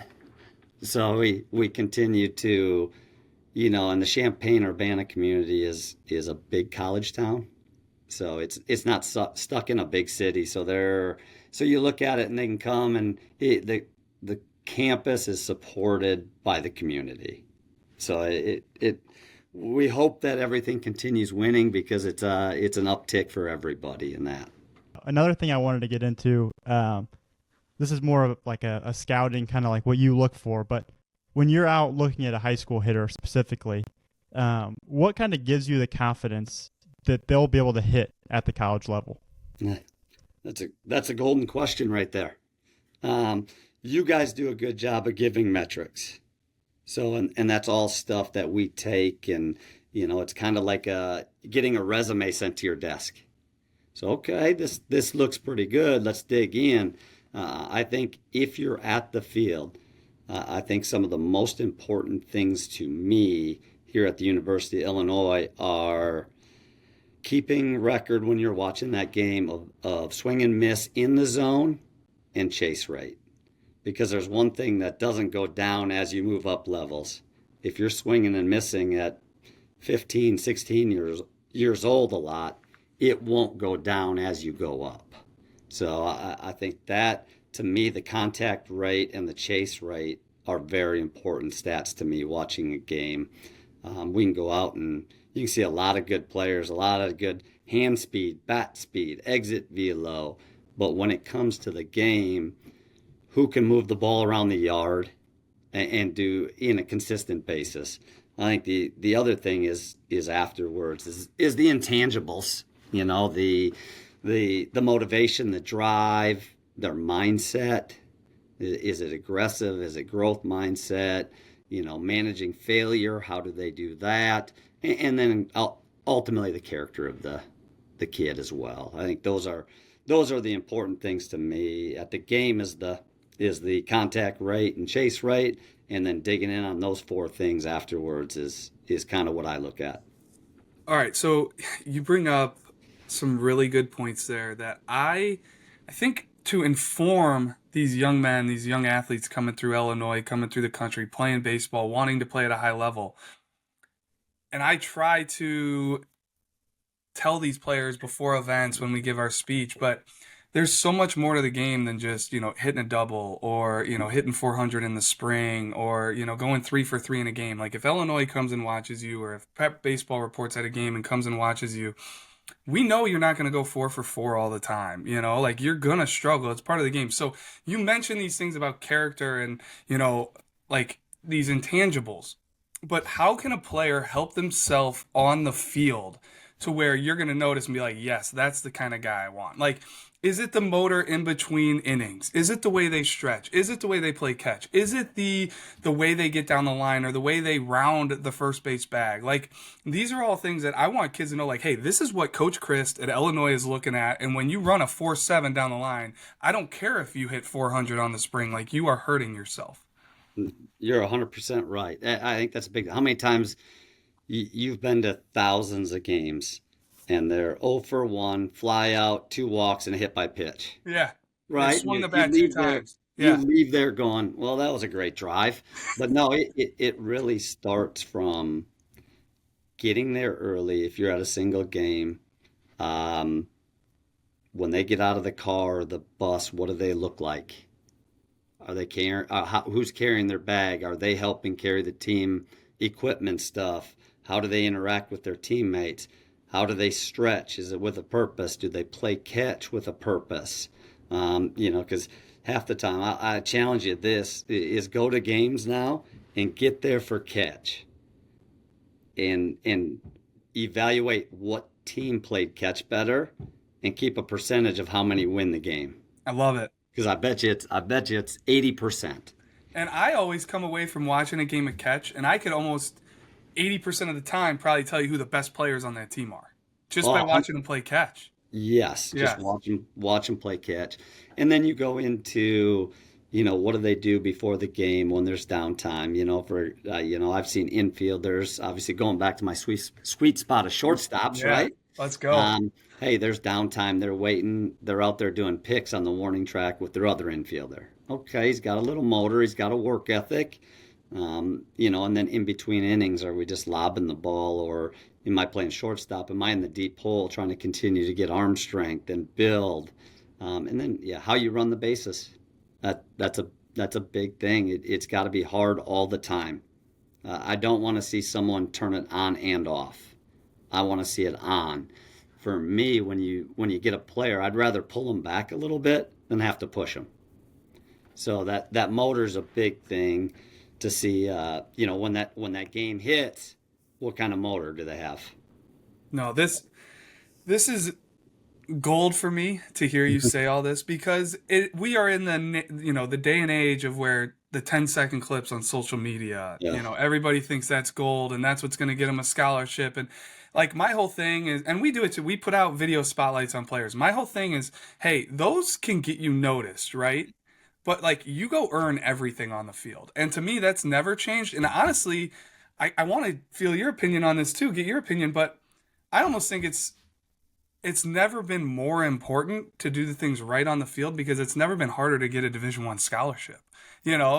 So we continue to, and the Champaign-Urbana community is a big college town. So it's not stuck in a big city. So you look at it and they can come, and the campus is supported by the community. So we hope that everything continues winning, because it's an uptick for everybody in that. Another thing I wanted to get into, this is more of like a scouting, kind of like what you look for, but when you're out looking at a high school hitter specifically, what kind of gives you the confidence that they'll be able to hit at the college level? That's a golden question right there. You guys do a good job of giving metrics. So, and that's all stuff that we take, and it's kind of like getting a resume sent to your desk. So, okay, this looks pretty good. Let's dig in. I think if you're at the field, I think some of the most important things to me here at the University of Illinois are keeping record when you're watching that game of swing and miss in the zone and chase rate. Because there's one thing that doesn't go down as you move up levels. If you're swinging and missing at 15, 16 years old a lot, it won't go down as you go up. So I think that, to me, the contact rate and the chase rate are very important stats to me watching a game. We can go out and you can see a lot of good players, a lot of good hand speed, bat speed, exit velo. But when it comes to the game, who can move the ball around the yard and do in a consistent basis? I think the other thing is afterwards is the intangibles. The motivation, the drive, their mindset. Is it aggressive? Is it growth mindset? Managing failure. How do they do that? And then ultimately the character of the kid as well. I think those are the important things to me. At the game is the contact rate and chase rate, and then digging in on those four things afterwards is kind of what I look at. All right, so you bring up some really good points there that I think to inform these young men, these young athletes coming through Illinois, coming through the country, playing baseball, wanting to play at a high level. And I try to tell these players before events when we give our speech, but there's so much more to the game than just, hitting a double or, hitting 400 in the spring or, going 3 for 3 in a game. Like if Illinois comes and watches you, or if Prep Baseball reports at a game and comes and watches you, we know you're not going to go 4 for 4 all the time. Like you're going to struggle. It's part of the game. So you mentioned these things about character and, like these intangibles. But how can a player help themselves on the field to where you're going to notice and be like, yes, that's the kind of guy I want? Like, is it the motor in between innings? Is it the way they stretch? Is it the way they play catch? Is it the way they get down the line or the way they round the first base bag? Like, these are all things that I want kids to know, like, hey, this is what Coach Christ at Illinois is looking at. And when you run a 4.7 down the line, I don't care if you hit 400 on the spring. Like, you are hurting yourself. You're 100% right. I think that's a big. How many times you've been to thousands of games and they're 0 for 1, fly out, 2 walks, and a hit by pitch? Yeah. Right? They swung the bat 2 times. You Yeah. leave there going, well, that was a great drive. But no, it really starts from getting there early. If you're at a single game, when they get out of the car or the bus, what do they look like? Are they carrying? Who's carrying their bag? Are they helping carry the team equipment stuff? How do they interact with their teammates? How do they stretch? Is it with a purpose? Do they play catch with a purpose? Because half the time, I challenge you. This is go to games now and get there for catch, and evaluate what team played catch better, and keep a percentage of how many win the game. I love it. Because I bet you it's 80%. And I always come away from watching a game of catch, and I could almost 80% of the time probably tell you who the best players on that team are just by watching them play catch. Yes, Yeah. just watch them play catch. And then you go into, what do they do before the game when there's downtime? I've seen infielders, obviously going back to my sweet spot of shortstops, Yeah. right? Let's go. Hey, there's downtime. They're waiting. They're out there doing picks on the warning track with their other infielder. Okay, he's got a little motor. He's got a work ethic. And then in between innings, are we just lobbing the ball, or am I playing shortstop? Am I in the deep hole trying to continue to get arm strength and build? And then, how you run the bases. That's a big thing. It's got to be hard all the time. I don't want to see someone turn it on and off. I want to see it on. For me, when you get a player, I'd rather pull them back a little bit than have to push them. So that motor's a big thing to see. When that game hits, what kind of motor do they have? No, this is gold for me to hear you say all this, because we are in the day and age of where the 10-second clips on social media, everybody thinks that's gold and that's what's going to get them a scholarship. And like, my whole thing is, and we do it too, we put out video spotlights on players. My whole thing is, hey, those can get you noticed, right? But like, you go earn everything on the field. And to me, that's never changed. And honestly, I want to feel your opinion on this too, get your opinion, but I almost think it's never been more important to do the things right on the field, because it's never been harder to get a Division I scholarship.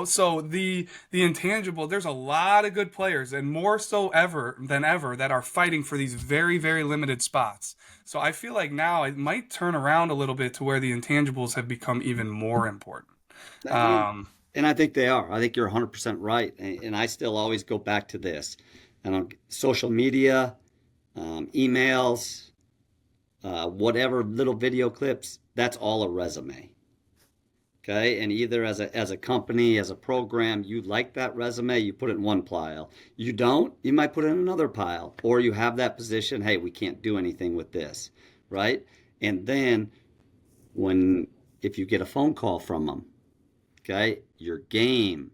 So the intangible, there's a lot of good players, and more so than ever, that are fighting for these very, very limited spots. So I feel like now it might turn around a little bit to where the intangibles have become even more important. And I think they are. I think you're 100% right. And I still always go back to this. And social media, emails, whatever little video clips, that's all a resume. Okay, and either as a company, as a program, you like that resume, you put it in one pile. You don't, you might put it in another pile. Or you have that position, hey, we can't do anything with this, right? And then if you get a phone call from them, okay, your game,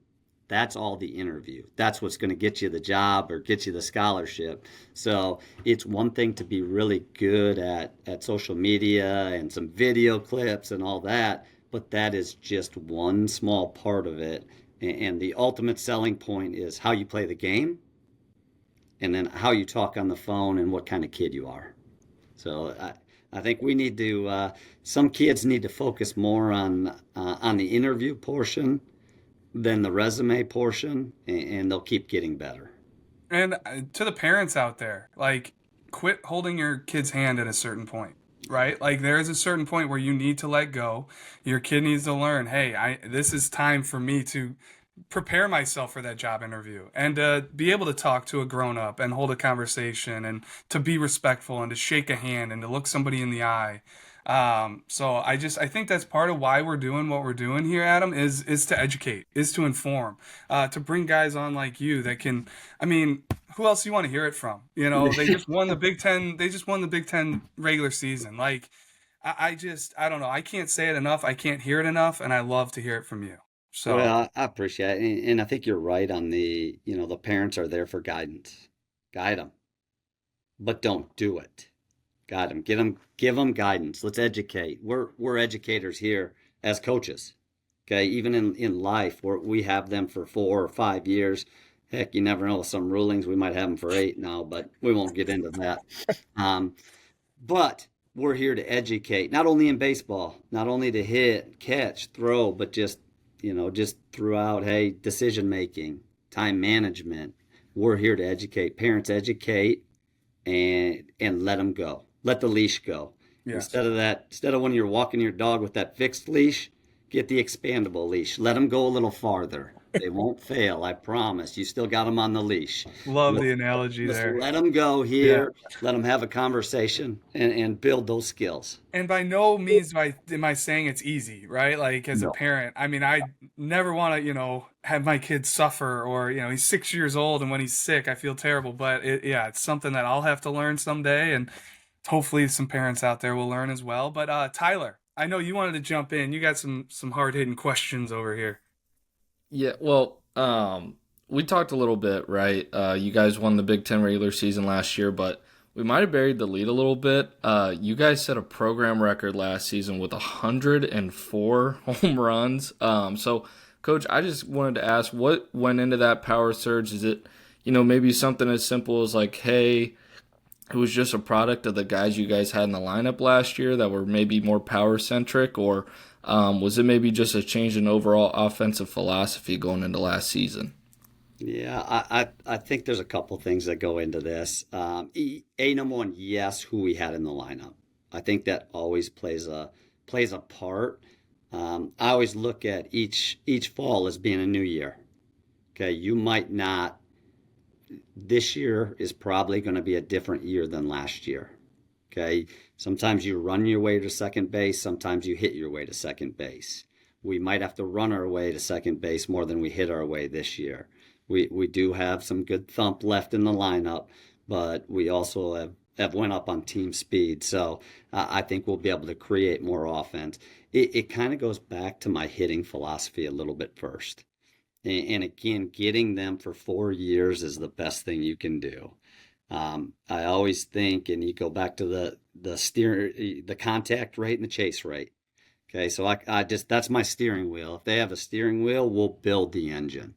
that's all the interview. That's what's going to get you the job or get you the scholarship. So it's one thing to be really good at social media and some video clips and all that, but that is just one small part of it. And the ultimate selling point is how you play the game, and then how you talk on the phone and what kind of kid you are. So I think we need to, some kids need to focus more on the interview portion than the resume portion, and they'll keep getting better. And to the parents out there, like, quit holding your kid's hand at a certain point. Right? Like, there's a certain point where you need to let go. Your kid needs to learn, hey, this is time for me to prepare myself for that job interview, and be able to talk to a grown-up and hold a conversation, and to be respectful, and to shake a hand, and to look somebody in the eye. So I think that's part of why we're doing what we're doing here, Adam, is to educate, is to inform, to bring guys on like you that can. I mean, who else do you want to hear it from? You know, they just won the Big Ten. They just won the Big Ten regular season. Like, I don't know. I can't say it enough. I can't hear it enough, and I love to hear it from you. So Well, I appreciate it, and I think you're right on the parents are there for guidance. Guide them, but don't do it. Guide them, give them guidance. Let's educate. We're educators here as coaches. Okay, even in life, we have them for 4 or 5 years. Heck, you never know. Some rulings we might have them for 8 now, but we won't get into that. Um, but we're here to educate, not only in baseball, not only to hit, catch, throw, but just throughout, hey, decision making, time management. We're here to educate. Parents educate and let them go. Let the leash go. yes, Instead of when you're walking your dog with that fixed leash, get the expandable leash. Let them go a little farther. They won't fail, I promise. You still got them on the leash. love the Let's, analogy let's there. let them go Yeah. here. Let them have a conversation and build those skills. And by no means am I saying it's easy, right? Like as a No. parent, I mean, I never want to, have my kid suffer or, he's 6 years old and when he's sick, I feel terrible. But it's something that I'll have to learn someday. And hopefully some parents out there will learn as well. But Tyler, I know you wanted to jump in. You got some hard-hitting questions over here. Yeah, well, we talked a little bit, right? You guys won the Big Ten regular season last year, but we might have buried the lead a little bit. You guys set a program record last season with 104 home runs. So, Coach, I just wanted to ask, what went into that power surge? Is it, maybe something as simple as like, hey, it was just a product of the guys you guys had in the lineup last year that were maybe more power centric, or was it maybe just a change in overall offensive philosophy going into last season? Yeah, I think there's a couple things that go into this. Number one, yes, who we had in the lineup. I think that always plays a part. I always look at each fall as being a new year. Okay, you might not. This year is probably going to be a different year than last year. Okay, sometimes you run your way to second base, sometimes you hit your way to second base. We might have to run our way to second base more than we hit our way this year. We do have some good thump left in the lineup, but we also have went up on team speed. So I think we'll be able to create more offense. It kind of goes back to my hitting philosophy a little bit first. And again, getting them for 4 years is the best thing you can do. I always think, and you go back to the contact rate and the chase rate. Okay, so that's my steering wheel. If they have a steering wheel, we'll build the engine.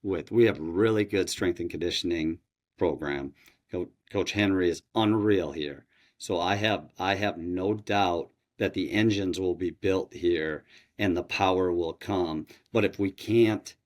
We have a really good strength and conditioning program. Coach Henry is unreal here. So I have no doubt that the engines will be built here and the power will come. But if we can't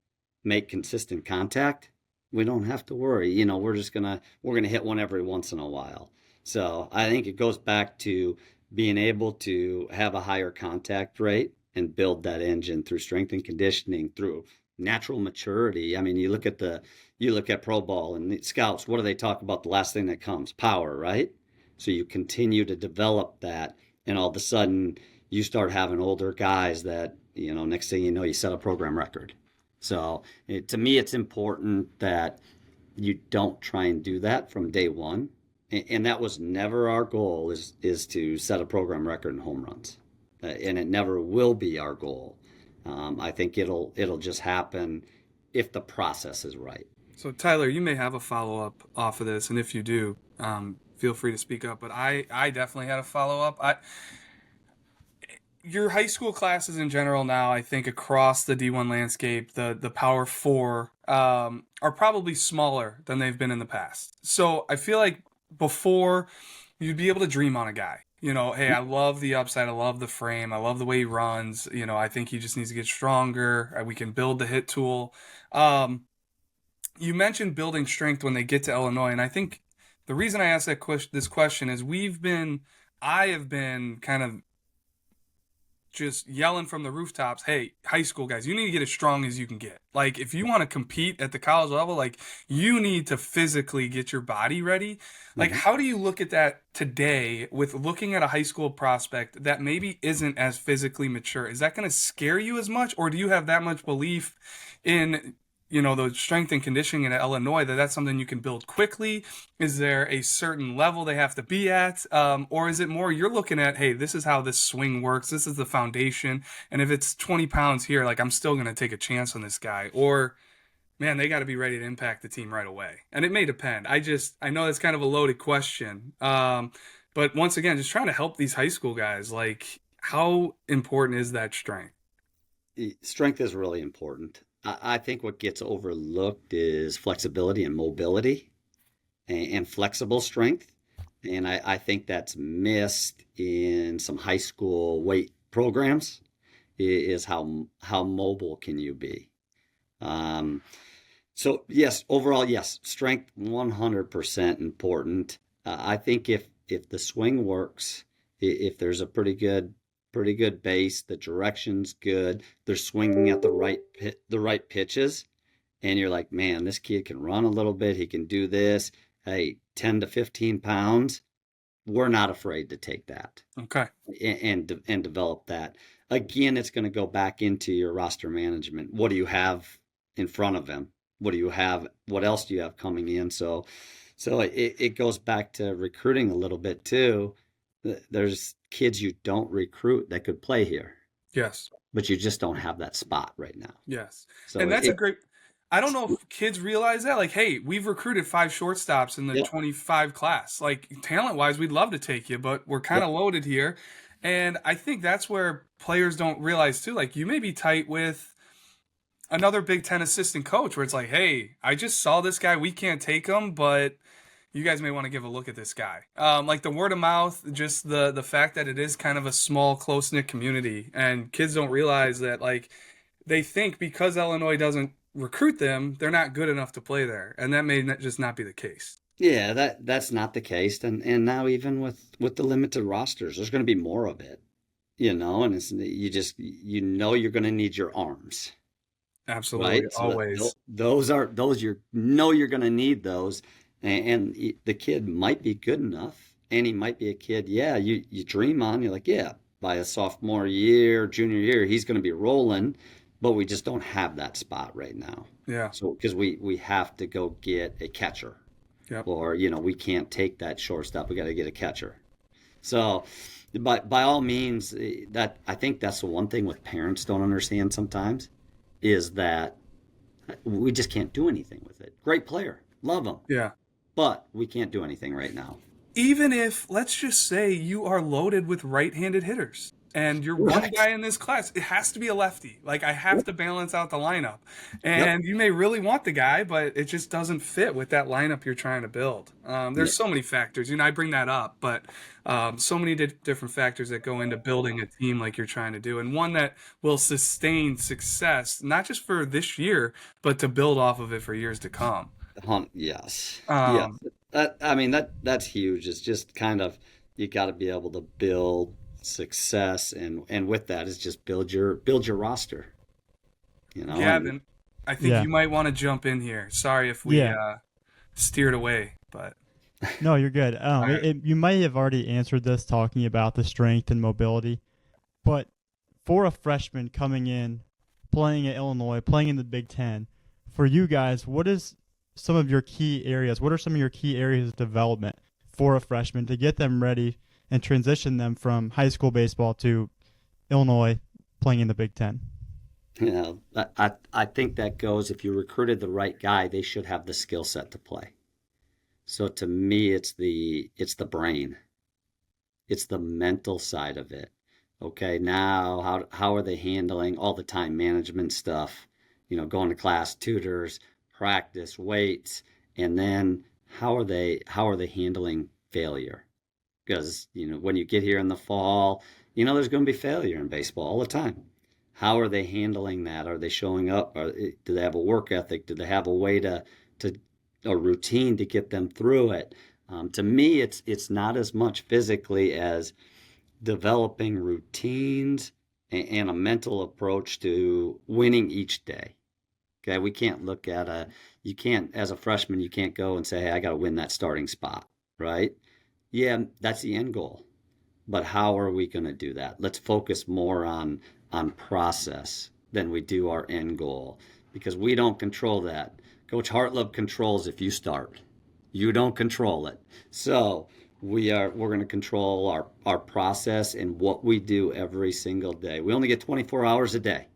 make consistent contact, we don't have to worry. We're gonna hit one every once in a while. So I think it goes back to being able to have a higher contact rate and build that engine through strength and conditioning, through natural maturity. I mean, you look at pro ball and the scouts, what do they talk about? The last thing that comes, power, right? So you continue to develop that, and all of a sudden you start having older guys that, next thing you know, you set a program record. So to me, it's important that you don't try and do that from day one. And that was never our goal, is to set a program record in home runs. And it never will be our goal. I think it'll just happen if the process is right. So Tyler, you may have a follow-up off of this, and if you do, feel free to speak up. But I definitely had a follow-up. Your high school classes in general now, I think across the D1 landscape, the Power Four are probably smaller than they've been in the past. So I feel like before you'd be able to dream on a guy. Hey, I love the upside. I love the frame. I love the way he runs. I think he just needs to get stronger. We can build the hit tool. You mentioned building strength when they get to Illinois, and I think the reason I asked this question is I have been kind of just yelling from the rooftops, hey, high school guys, you need to get as strong as you can get. Like, if you want to compete at the college level, like, you need to physically get your body ready. Like, how do you look at that today with looking at a high school prospect that maybe isn't as physically mature? Is that going to scare you as much, or do you have that much belief in, the strength and conditioning in Illinois that that's something you can build quickly? Is there a certain level they have to be at? Or is it more you're looking at, hey, this is how this swing works. This is the foundation. And if it's 20 pounds here, like, I'm still going to take a chance on this guy. Or, man, they got to be ready to impact the team right away. And it may depend. I know that's kind of a loaded question. But once again, just trying to help these high school guys, like, how important is that strength? Strength is really important. I think what gets overlooked is flexibility and mobility and flexible strength. And I think that's missed in some high school weight programs is how mobile can you be. So yes, overall, yes, strength 100% important. I think if the swing works, if there's a pretty good base, the direction's good, they're swinging at the right pitches, and you're like, man, this kid can run a little bit, he can do this. Hey, 10 to 15 pounds, we're not afraid to take that. Okay. And develop that. Again, it's going to go back into your roster management. What do you have in front of him? What do you have? What else do you have coming in? So it goes back to recruiting a little bit too. There's kids you don't recruit that could play here. Yes. But you just don't have that spot right now. Yes. So and that's a great, I don't know if kids realize that. Like, hey, we've recruited 5 shortstops in the 25 class. Like, talent-wise, we'd love to take you, but we're kind of loaded here. And I think that's where players don't realize, too. Like, you may be tight with another Big Ten assistant coach where it's like, hey, I just saw this guy. We can't take him, but you guys may want to give a look at this guy. Like, the word of mouth, just the fact that it is kind of a small, close-knit community. And kids don't realize that, like, they think because Illinois doesn't recruit them, they're not good enough to play there, and that may just not be the case. Yeah, that's not the case, and now even with the limited rosters, there's going to be more of it, and it's you're going to need your arms. Absolutely, right? So always. those you're going to need those, and the kid might be good enough, and he might be a kid. Yeah, you dream on. You're like, yeah, by a sophomore year, junior year, he's going to be rolling. But we just don't have that spot right now. Yeah. So because we have to go get a catcher. Yep. Or, we can't take that shortstop. We got to get a catcher. So by all means, that I think that's the one thing with parents don't understand sometimes is that we just can't do anything with it. Great player. Love him. Yeah. But we can't do anything right now. Even if, let's just say, you are loaded with right-handed hitters. And you're one guy in this class. It has to be a lefty. Like, I have to balance out the lineup. And you may really want the guy, but it just doesn't fit with that lineup you're trying to build. There's so many factors. I bring that up, but so many different factors that go into building a team like you're trying to do. And one that will sustain success, not just for this year, but to build off of it for years to come. Yes. That's huge. It's just kind of, you got to be able to build success, and with that is just build your roster. Gavin, I think you might want to jump in here. Sorry if we steered away, but no, you're good. You might have already answered this talking about the strength and mobility, but for a freshman coming in, playing at Illinois, playing in the Big Ten, for you guys, what is some of your key areas? What are some of your key areas of development for a freshman to get them ready and transition them from high school baseball to Illinois playing in the Big Ten? I think that goes, if you recruited the right guy, they should have the skill set to play. So to me, it's the brain. It's the mental side of it. Okay, now how are they handling all the time management stuff? Going to class, tutors, practice, weights, and then how are they handling failure? Because, when you get here in the fall, there's going to be failure in baseball all the time. How are they handling that? Are they showing up? Do they have a work ethic? Do they have a way to a routine to get them through it? To me, it's not as much physically as developing routines and a mental approach to winning each day. Okay, we can't look at you can't, as a freshman, you can't go and say, hey, I got to win that starting spot, right? Yeah, that's the end goal. But how are we going to do that? Let's focus more on process than we do our end goal, because we don't control that. Coach Hartlove controls if you start. You don't control it. So we're going to control our process and what we do every single day. We only get 24 hours a day.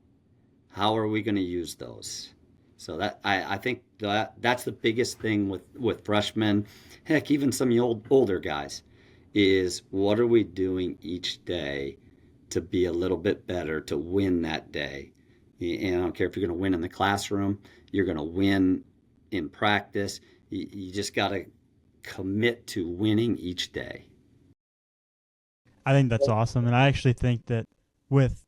How are we going to use those? So that I think that's the biggest thing with freshmen, heck, even some of the older guys, is what are we doing each day to be a little bit better, to win that day. And I don't care if you're going to win in the classroom, you're going to win in practice. You just got to commit to winning each day. I think that's awesome. And I actually think that with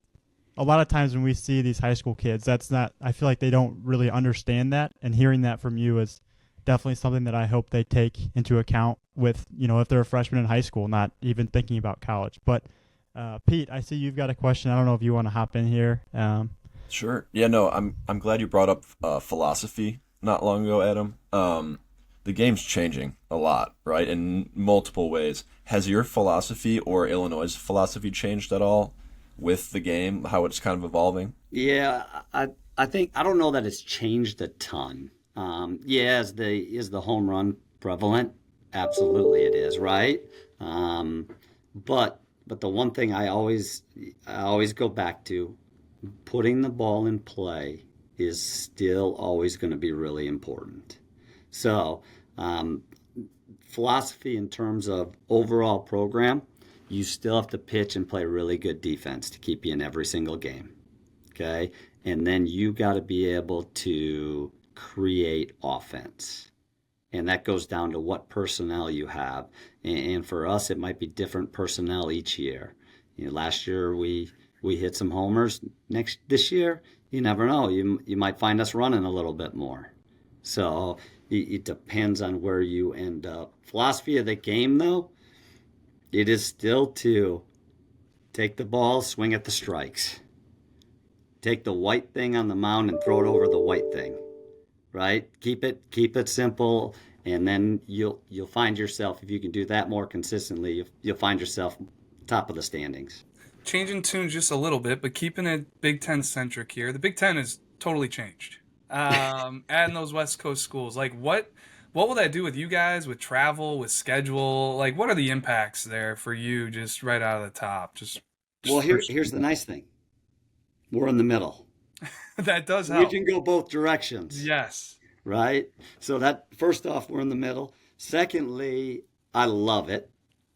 a lot of times when we see these high school kids, that's not, I feel like they don't really understand that. And hearing that from you is definitely something that I hope they take into account with, if they're a freshman in high school, not even thinking about college. But Pete, I see you've got a question. I don't know if you want to hop in here. Sure. Yeah, no, I'm glad you brought up philosophy not long ago, Adam. The game's changing a lot, right? In multiple ways. Has your philosophy or Illinois' philosophy changed at all with the game, how it's kind of evolving? Yeah, I think, I don't know that it's changed a ton. Yeah, is the home run prevalent? Absolutely it is, right? But the one thing I always go back to, putting the ball in play is still always going to be really important. So, philosophy in terms of overall program, you still have to pitch and play really good defense to keep you in every single game. Okay? And then you got to be able to create offense. And that goes down to what personnel you have. And for us, it might be different personnel each year. Last year we hit some homers. This year, you never know. You might find us running a little bit more. So it depends on where you end up. Philosophy of the game, though, it is still to take the ball, swing at the strikes. Take the white thing on the mound and throw it over the white thing, right? Keep it simple, and then you'll find yourself, if you can do that more consistently, you'll find yourself top of the standings. Changing tunes just a little bit, but keeping it Big Ten centric here. The Big Ten has totally changed. Adding those West Coast schools, like what will that do with you guys, with travel, with schedule? Like, what are the impacts there for you, just right out of the top? Well, here's the nice thing. We're in the middle. That does help. We can go both directions. Yes. Right? So that, first off, we're in the middle. Secondly, I love it.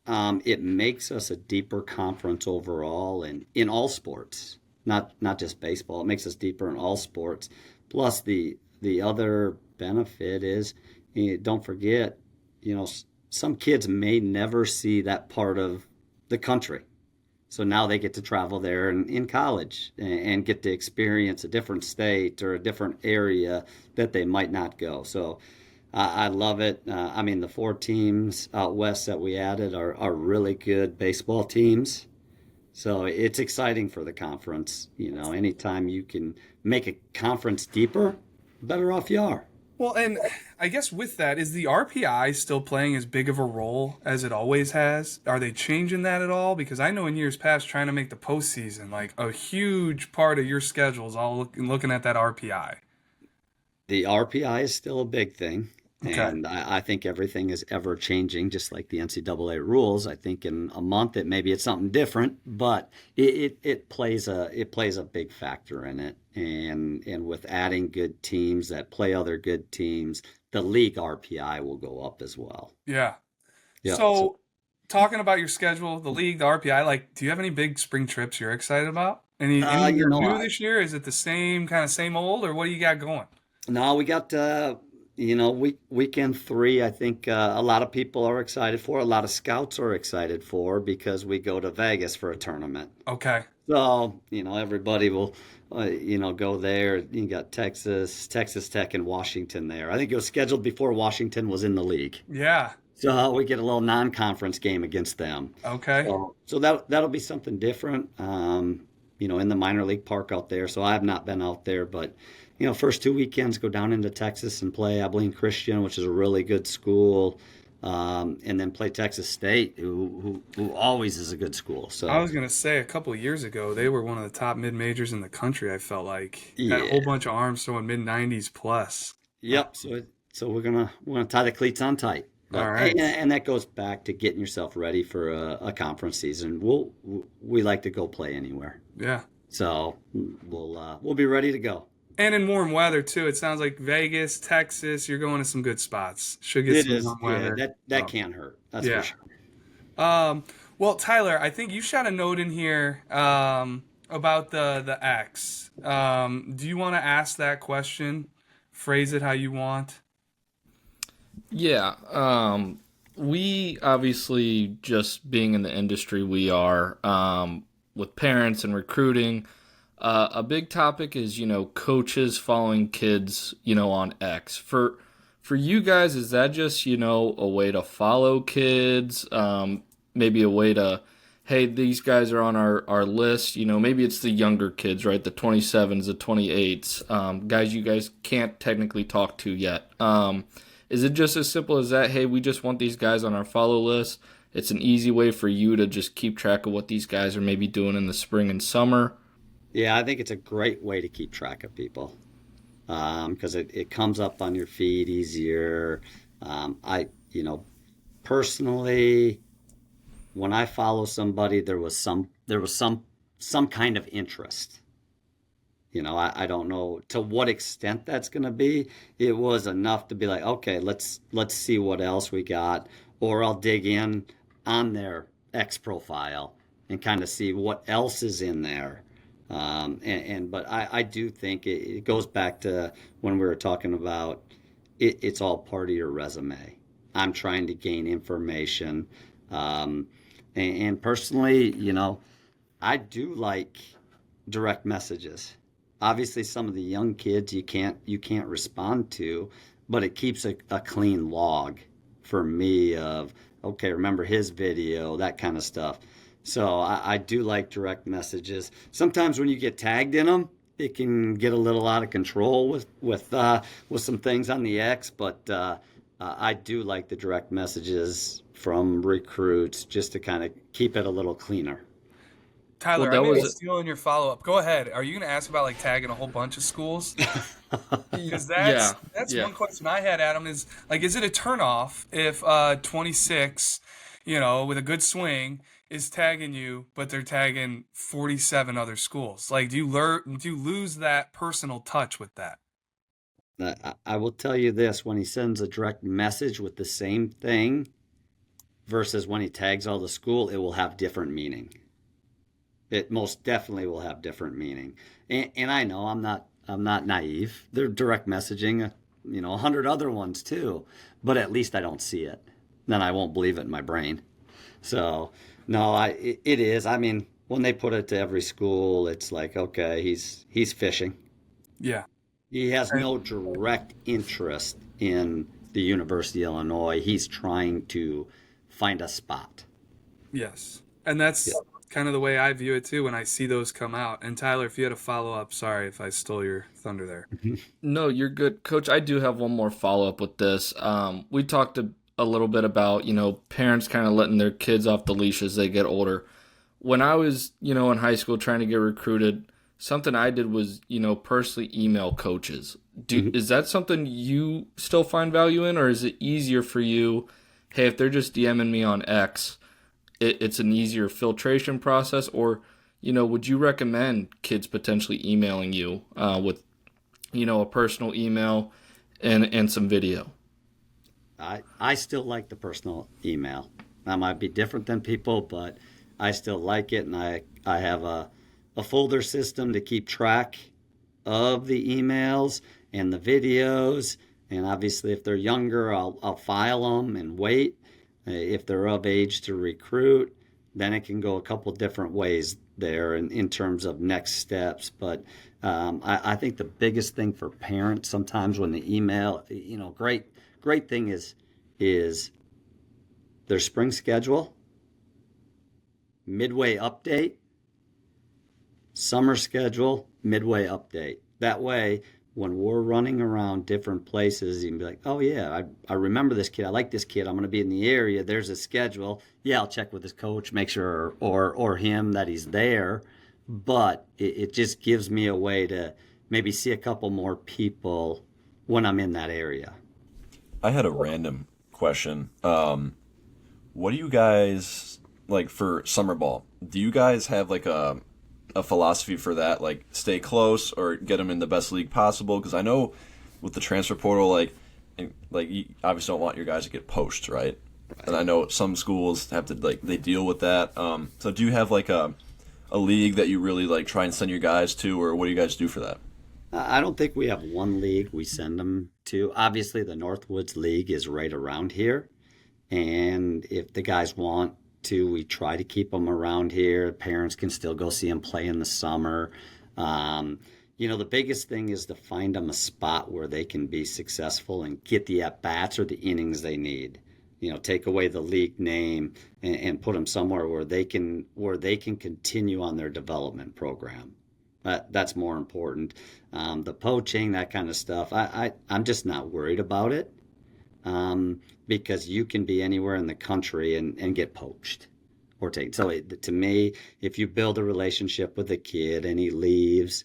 It makes us a deeper conference overall and in all sports, not just baseball. It makes us deeper in all sports. Plus, the other benefit is, don't forget, some kids may never see that part of the country. So now they get to travel there in college and get to experience a different state or a different area that they might not go. So I love it. The 4 teams out west that we added are really good baseball teams. So it's exciting for the conference. Anytime you can make a conference deeper, better off you are. Well, and I guess with that, is the RPI still playing as big of a role as it always has? Are they changing that at all? Because I know in years past, trying to make the postseason, like a huge part of your schedule is all looking at that RPI. The RPI is still a big thing. Okay. And I think everything is ever changing, just like the NCAA rules. I think in a month maybe it's something different, but it plays a big factor in it. And with adding good teams that play other good teams, the league RPI will go up as well. Yeah. Yeah. So talking about your schedule, the league, the RPI, like, do you have any big spring trips you're excited about? Any new this year? Is it the same old, or what do you got going? No, we got weekend 3, I think a lot of people are excited for. A lot of scouts are excited for, because we go to Vegas for a tournament. Okay. So, everybody will, go there. You got Texas Tech, and Washington there. I think it was scheduled before Washington was in the league. Yeah. So we get a little non-conference game against them. Okay. So that'll be something different. in the minor league park out there. So I have not been out there, but first 2 weekends go down into Texas and play Abilene Christian, which is a really good school, and then play Texas State, who always is a good school. I So was gonna say a couple of years ago they were one of the top mid majors in the country. I felt like had a yeah, whole bunch of arms throwing mid 90s plus. yep. So we're gonna tie the cleats on tight. All But right. and that goes back to getting yourself ready for a conference season. We like to go play anywhere, Yeah. so we'll be ready to go. And in warm weather too. It sounds like Vegas, Texas, you're going to some good spots. Should get It some is, warm yeah. weather. That can't hurt. That's for Yeah. sure. Well, Tyler, I think you shot a note in here about the X. Do you want to ask that question? Phrase it how you want. Yeah, we obviously, just being in the industry we are, with parents and recruiting, a big topic is, coaches following kids, on X. For you guys, is that just, a way to follow kids? Maybe a way to, hey, these guys are on our list. Maybe it's the younger kids, right? The 27s, the 28s, guys you guys can't technically talk to yet. Is it just as simple as that? Hey, we just want these guys on our follow list. It's an easy way for you to just keep track of what these guys are maybe doing in the spring and summer. Yeah, I think it's a great way to keep track of people, because it comes up on your feed easier. Personally, when I follow somebody, there was some kind of interest. I don't know to what extent that's going to be. It was enough to be like, okay, let's see what else we got, or I'll dig in on their X profile and kind of see what else is in there. But I do think it goes back to when we were talking about it's all part of your resume. I'm trying to gain information, and personally, I do like direct messages. Obviously, some of the young kids you can't respond to, but it keeps a clean log for me of, okay, remember his video, that kind of stuff. So I do like direct messages. Sometimes when you get tagged in them, it can get a little out of control with some things on the X, but I do like the direct messages from recruits just to kind of keep it a little cleaner. Well, Tyler, I that may be was stealing your follow up. Go ahead. Are you going to ask about like tagging a whole bunch of schools? Because yeah, that's yeah. one question I had, Adam. Is like, is it a turnoff if 26, with a good swing, is tagging you, but they're tagging 47 other schools? Like, do you lose that personal touch with that? I will tell you this: when he sends a direct message with the same thing versus when he tags all the school, it will have different meaning. It most definitely will have different meaning. And I know I'm not naive. They're direct messaging, 100 other ones too, but at least I don't see it. Then I won't believe it in my brain. So no, it is. I mean, when they put it to every school, it's like, okay, he's fishing. Yeah. He has And no direct interest in the University of Illinois. He's trying to find a spot. yes. And Yeah. that's kind of the way I view it too when I see those come out. And Tyler, if you had a follow up, sorry if I stole your thunder there. No, you're good, Coach. I do have one more follow up with this. We talked a little bit about parents kind of letting their kids off the leash as they get older. When I was in high school trying to get recruited, something I did was personally email coaches. Mhm. Is that something you still find value in, or is it easier for you? Hey, if they're just DMing me on X, it's an easier filtration process, or would you recommend kids potentially emailing you with a personal email and some video? I still like the personal email. That might be different than people, but I still like it, and I have a folder system to keep track of the emails and the videos. And obviously, if they're younger, I'll file them and wait. If they're of age to recruit, then it can go a couple different ways there in terms of next steps. But I think the biggest thing for parents sometimes when the email, great thing is their spring schedule, midway update, summer schedule, midway update. That way, when we're running around different places, you can be like, oh, yeah, I remember this kid. I like this kid. I'm going to be in the area. There's a schedule. Yeah, I'll check with his coach, make sure, or him that he's there. But it just gives me a way to maybe see a couple more people when I'm in that area. I had a random question. What do you guys like for summer ball? Do you guys have like a philosophy for that? Like stay close or get them in the best league possible? Because I know with the transfer portal, like you obviously don't want your guys to get poached, right? And I know some schools have to they deal with that. So do you have like a league that you really like try and send your guys to, or what do you guys do for that? I don't think we have one league we send them to. Obviously, the Northwoods League is right around here. And if the guys want to, we try to keep them around here. Parents can still go see them play in the summer. The biggest thing is to find them a spot where they can be successful and get the at-bats or the innings they need. Take away the league name and put them somewhere where they can continue on their development program. That's more important. The poaching, that kind of stuff, I'm just not worried about it. Because you can be anywhere in the country and get poached or taken. So to me, if you build a relationship with a kid and he leaves,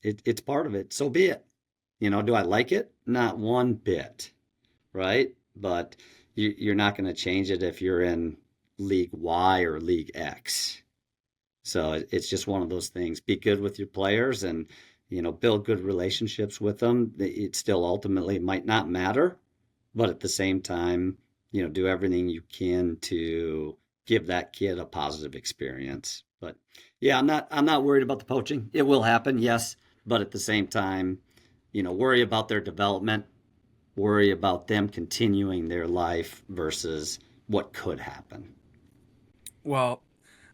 it's part of it. So be it. Do I like it? Not one bit, right? But you're not going to change it if you're in League Y or League X. So it's just one of those things. Be good with your players and build good relationships with them. It still ultimately might not matter, but at the same time, do everything you can to give that kid a positive experience. But yeah, I'm not worried about the poaching. It will happen, yes, but at the same time, worry about their development, worry about them continuing their life versus what could happen. Well,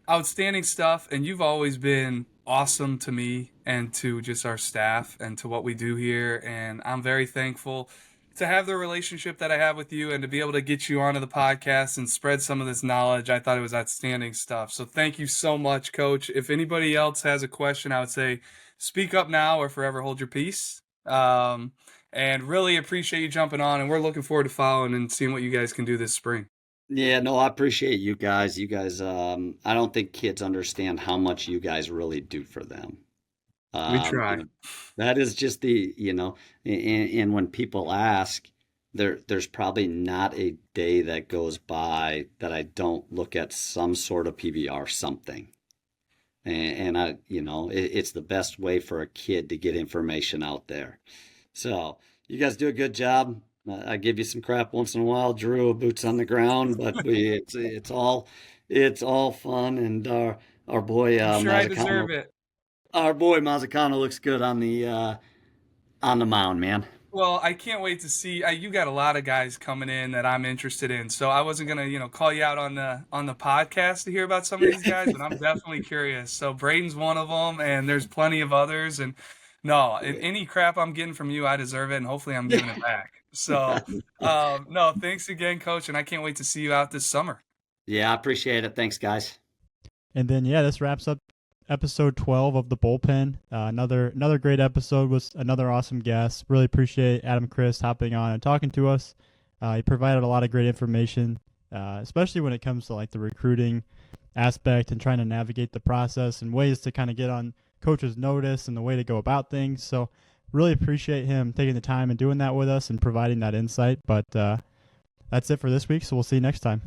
outstanding stuff, and you've always been awesome to me and to just our staff and to what we do here, and I'm very thankful to have the relationship that I have with you and to be able to get you onto the podcast and spread some of this knowledge. I thought it was outstanding stuff. So thank you so much, Coach. If anybody else has a question, I would say speak up now or forever hold your peace. And really appreciate you jumping on, and we're looking forward to following and seeing what you guys can do this spring. Yeah, no, I appreciate you guys. I don't think kids understand how much you guys really do for them. We try. That is just and when people ask, there's probably not a day that goes by that I don't look at some sort of PBR something. And it's the best way for a kid to get information out there. So you guys do a good job. I give you some crap once in a while, Drew, boots on the ground, but it's all fun, and our boy I'm sure I deserve it. Our boy Mazzacano looks good on the mound, man. Well, I can't wait to see. You got a lot of guys coming in that I'm interested in, so I wasn't gonna, call you out on the podcast to hear about some of these guys, but I'm definitely curious. So Braden's one of them, and there's plenty of others. And no, any crap I'm getting from you, I deserve it, and hopefully I'm giving it back. So, no, thanks again, Coach, and I can't wait to see you out this summer. Yeah, I appreciate it. Thanks, guys. And then, this wraps up episode 12 of the Bullpen. Another great episode with another awesome guest. Really appreciate Adam Chris hopping on and talking to us. He provided a lot of great information, especially when it comes to like the recruiting aspect and trying to navigate the process and ways to kind of get on coaches' notice and the way to go about things. So really appreciate him taking the time and doing that with us and providing that insight. But that's it for this week, so we'll see you next time.